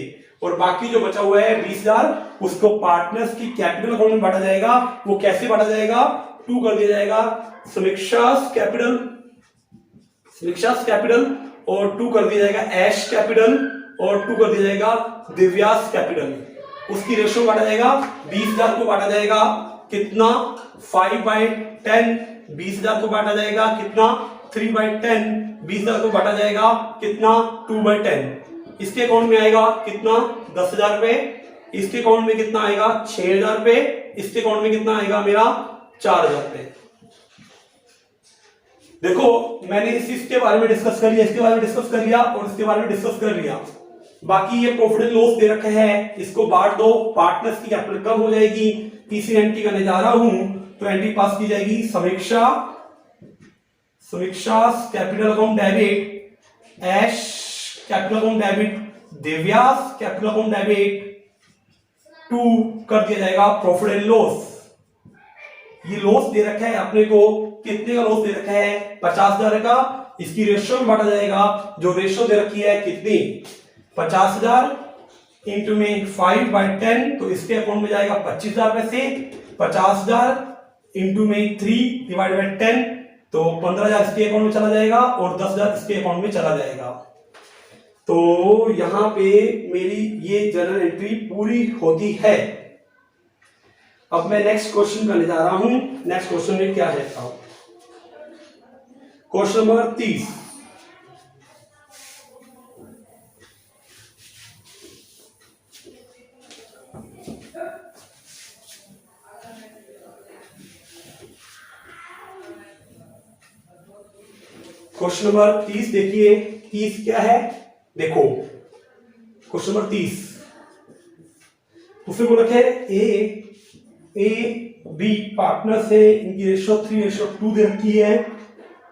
और बाकी जो बचा हुआ है 20,000 उसको पार्टनर्स की कैपिटल अकाउंट में बांटा जाएगा। वो कैसे बांटा जाएगा? 2 कर दिया जाएगा समीक्षास कैपिटल, समीक्षास कैपिटल, और 2 कर दिया जाएगा ऐश कैपिटल, और 2 कर दिया जाएगा दिव्यास कैपिटल। उसकी रेशो बांटा जाएगा, 20,000 को बांटा जाएगा कितना? 5/10। 20,000 को बांटा जाएगा कितना? 3/10। 20,000 को बांटा जाएगा कितना? 2/10। इसके अकाउंट में आएगा कितना? 10,000 रुपए। इसके अकाउंट में कितना आएगा? 6,000 रुपए। इसके अकाउंट में कितना आएगा मेरा? 4,000 रुपए। देखो मैंने इसके बारे में डिस्कस कर लिया, इसके बारे में डिस्कस कर लिया, और इसके बारे में डिस्कस कर लिया। बाकी ये प्रॉफिट एंड लॉस दे रखा है, इसको बांट दो। पार्टनर्स की कैपिटल कम हो जाएगी। तीसरी एंट्री करने जा रहा हूं, तो एंट्री पास की जाएगी Samiksha, Samiksha capital account debit, Aish capital account debit, दिव्यास कैपिटल अकाउंट डेबिट, 2 कर दिया जाएगा प्रॉफिट एंड लॉस। ये लॉस दे रखा है अपने को, कितने का लॉस दे रखा है 50,000 का। इसकी रेशियो में बांटा जाएगा, जो रेशियो दे रखी है कितनी 50,000 इंटू में 5/10, तो इसके अकाउंट में जाएगा 25,000 में से 50,000 इंटू में 3 डिवाइड बाई 10, तो 15,000 इसके अकाउंट में चला जाएगा और 10,000 इसके अकाउंट में चला जाएगा। तो यहां पे मेरी ये जर्नल एंट्री पूरी होती है। अब मैं नेक्स्ट क्वेश्चन करने जा रहा हूं। नेक्स्ट क्वेश्चन में क्या है, क्वेश्चन नंबर 30। क्वेश्चन नंबर 30 देखिए, 30 क्या है, देखो क्वेश्चन नंबर 30 उसमें बोला है ए बी पार्टनर से इनकी रेशियो 3:2 दे रखी है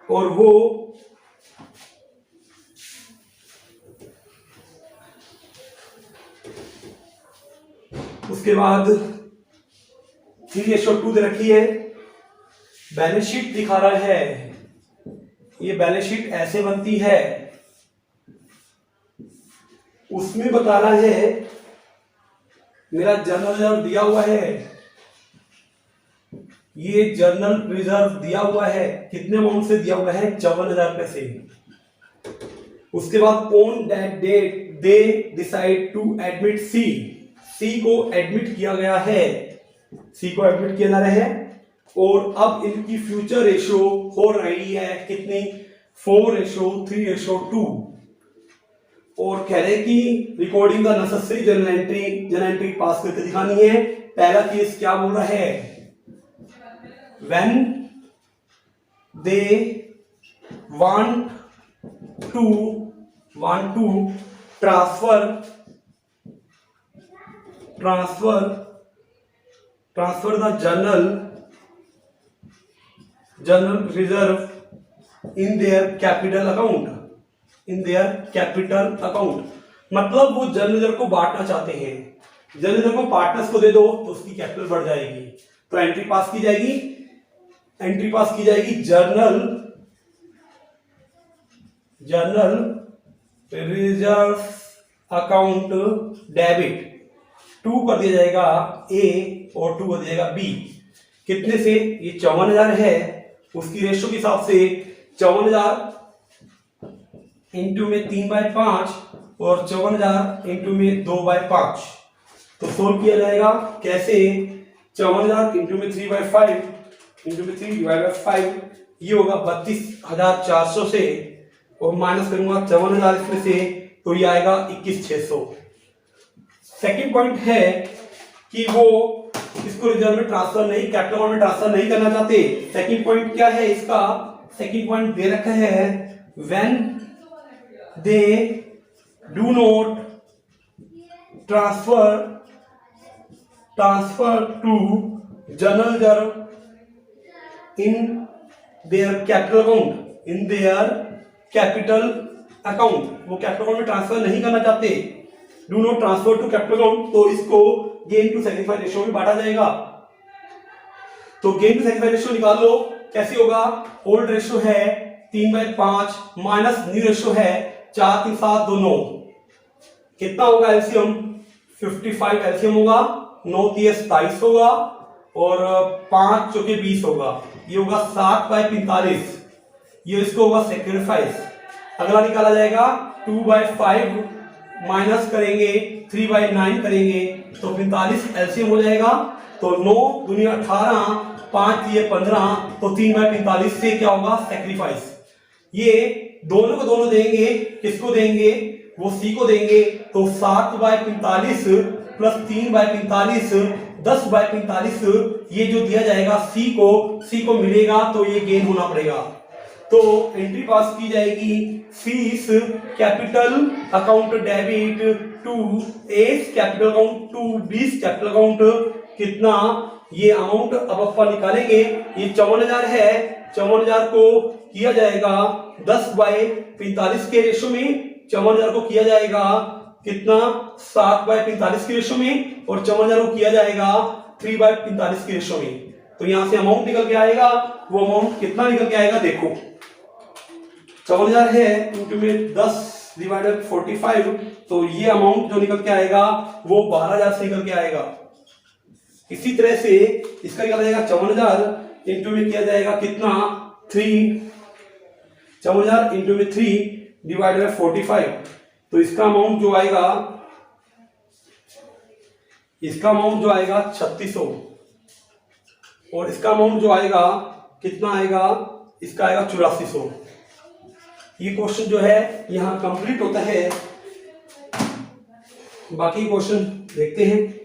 और वो उसके बाद 3:2 दे रखी है। बैलेंस शीट दिखा रहा है, ये बैलेंस शीट ऐसे बनती है, उसमें बता रहा है मेरा जनरल रिजर्व दिया हुआ है, ये जनरल रिजर्व दिया हुआ है, कितने अमाउंट से दिया हुआ है 54,000 रुपए से। उसके बाद on that date they decide to admit C, C को एडमिट किया गया है, सी को एडमिट किया जा रहा है और अब इनकी फ्यूचर रेशियो हो रही है कितनी 4:3:2 और कह रहे कि recording the necessary journal entry पास करके दिखानी है। पहला केस क्या बोल रहा है, when they want to transfer the journal reserve in their capital account, मतलब वो जर्नल रिजर्व को बांटना चाहते हैं, जर्नल रिजर्व को पार्टनर्स को दे दो तो उसकी कैपिटल बढ़ जाएगी। तो एंट्री पास की जाएगी जर्नल रिजर्व अकाउंट डेबिट 2 कर दिया जाएगा ए और 2 कर दिया जाएगा बी। कितने से, ये 54,000 है, उसकी रेशियो के हिसाब से 54,000 इंटू में 3/5 और 54,000 इंटू में 2/5। तो सोल्व किया जाएगा कैसे, 54,000 इंटू में 3/5 इंटू में 3 डिवाइड बाई 5, ये होगा 32,400 से और माइनस करूंगा 54,000 इसमें से, तो ये आएगा 21,600। सेकंड पॉइंट है कि वो इसको रिजर्व में ट्रांसफर नहीं, कैपिटल अकाउंट में ट्रांसफर नहीं करना चाहते। सेकंड पॉइंट क्या है इसका, सेकंड पॉइंट दे रखा है when they do not transfer to general reserve in their capital account, वो कैपिटल अकाउंट में ट्रांसफर नहीं करना चाहते, do not transfer to capital account, तो इसको गेन टू सैक्रिफाइस रेशियो में बांटा जाएगा। तो गेन टू सैक्रिफाइस रेशियो निकाल लो, कैसे होगा, ओल्ड रेशियो है 3/5 माइनस न्यू रेशियो है 4 3 7 2 9, कितना होगा एलसीएम 55 एलसीएम होगा, 9 3 27 होगा और 5 चौके 20 होगा, ये होगा 7/45, ये इसको होगा सैक्रिफाइस। अगला निकाला जाएगा 2/5 माइनस करेंगे 3/9 करेंगे तो 45 एलसीएम हो जाएगा। तो 9 दूनी 18 5 3 15, तो 3/45 से क्या होगा सैक्रिफाइस। ये दोनों को दोनों देंगे, किसको देंगे, वो सी को देंगे, तो 7/45 प्लस 3/45 10/45, ये जो दिया जाएगा सी को मिलेगा, तो ये गेन होना पड़ेगा। तो एंट्री पास की जाएगी P's capital account debit to A's capital account to B's capital account, कितना ये अमाउंट अब अपन निकालेंगे। ये 54,000 है, 54,000 को किया जाएगा 10/45 के रेशो में, 54,000 को किया जाएगा कितना 7/45 के रेशो में और 54,000 को किया जाएगा 3/45 के रेशो में। तो यहां से अमाउंट निकल के आएगा, वो अमाउंट कितना निकल के आएगा देखो, 54,000 है इंटू में 10 डिवाइडेड 45, तो ये अमाउंट जो निकल के आएगा वो 12,000 से निकल के आएगा। इसी तरह से इसका निकला जाएगा 54,000 इंटू में किया जाएगा कितना 3, 54,000 इंटू में 3 डिवाइडेड बाय 45, तो इसका अमाउंट जो आएगा 3600, और इसका अमाउंट जो आएगा कितना आएगा, इसका आएगा 8400। ये क्वेश्चन जो है यहाँ कंप्लीट होता है। बाकी क्वेश्चन देखते हैं।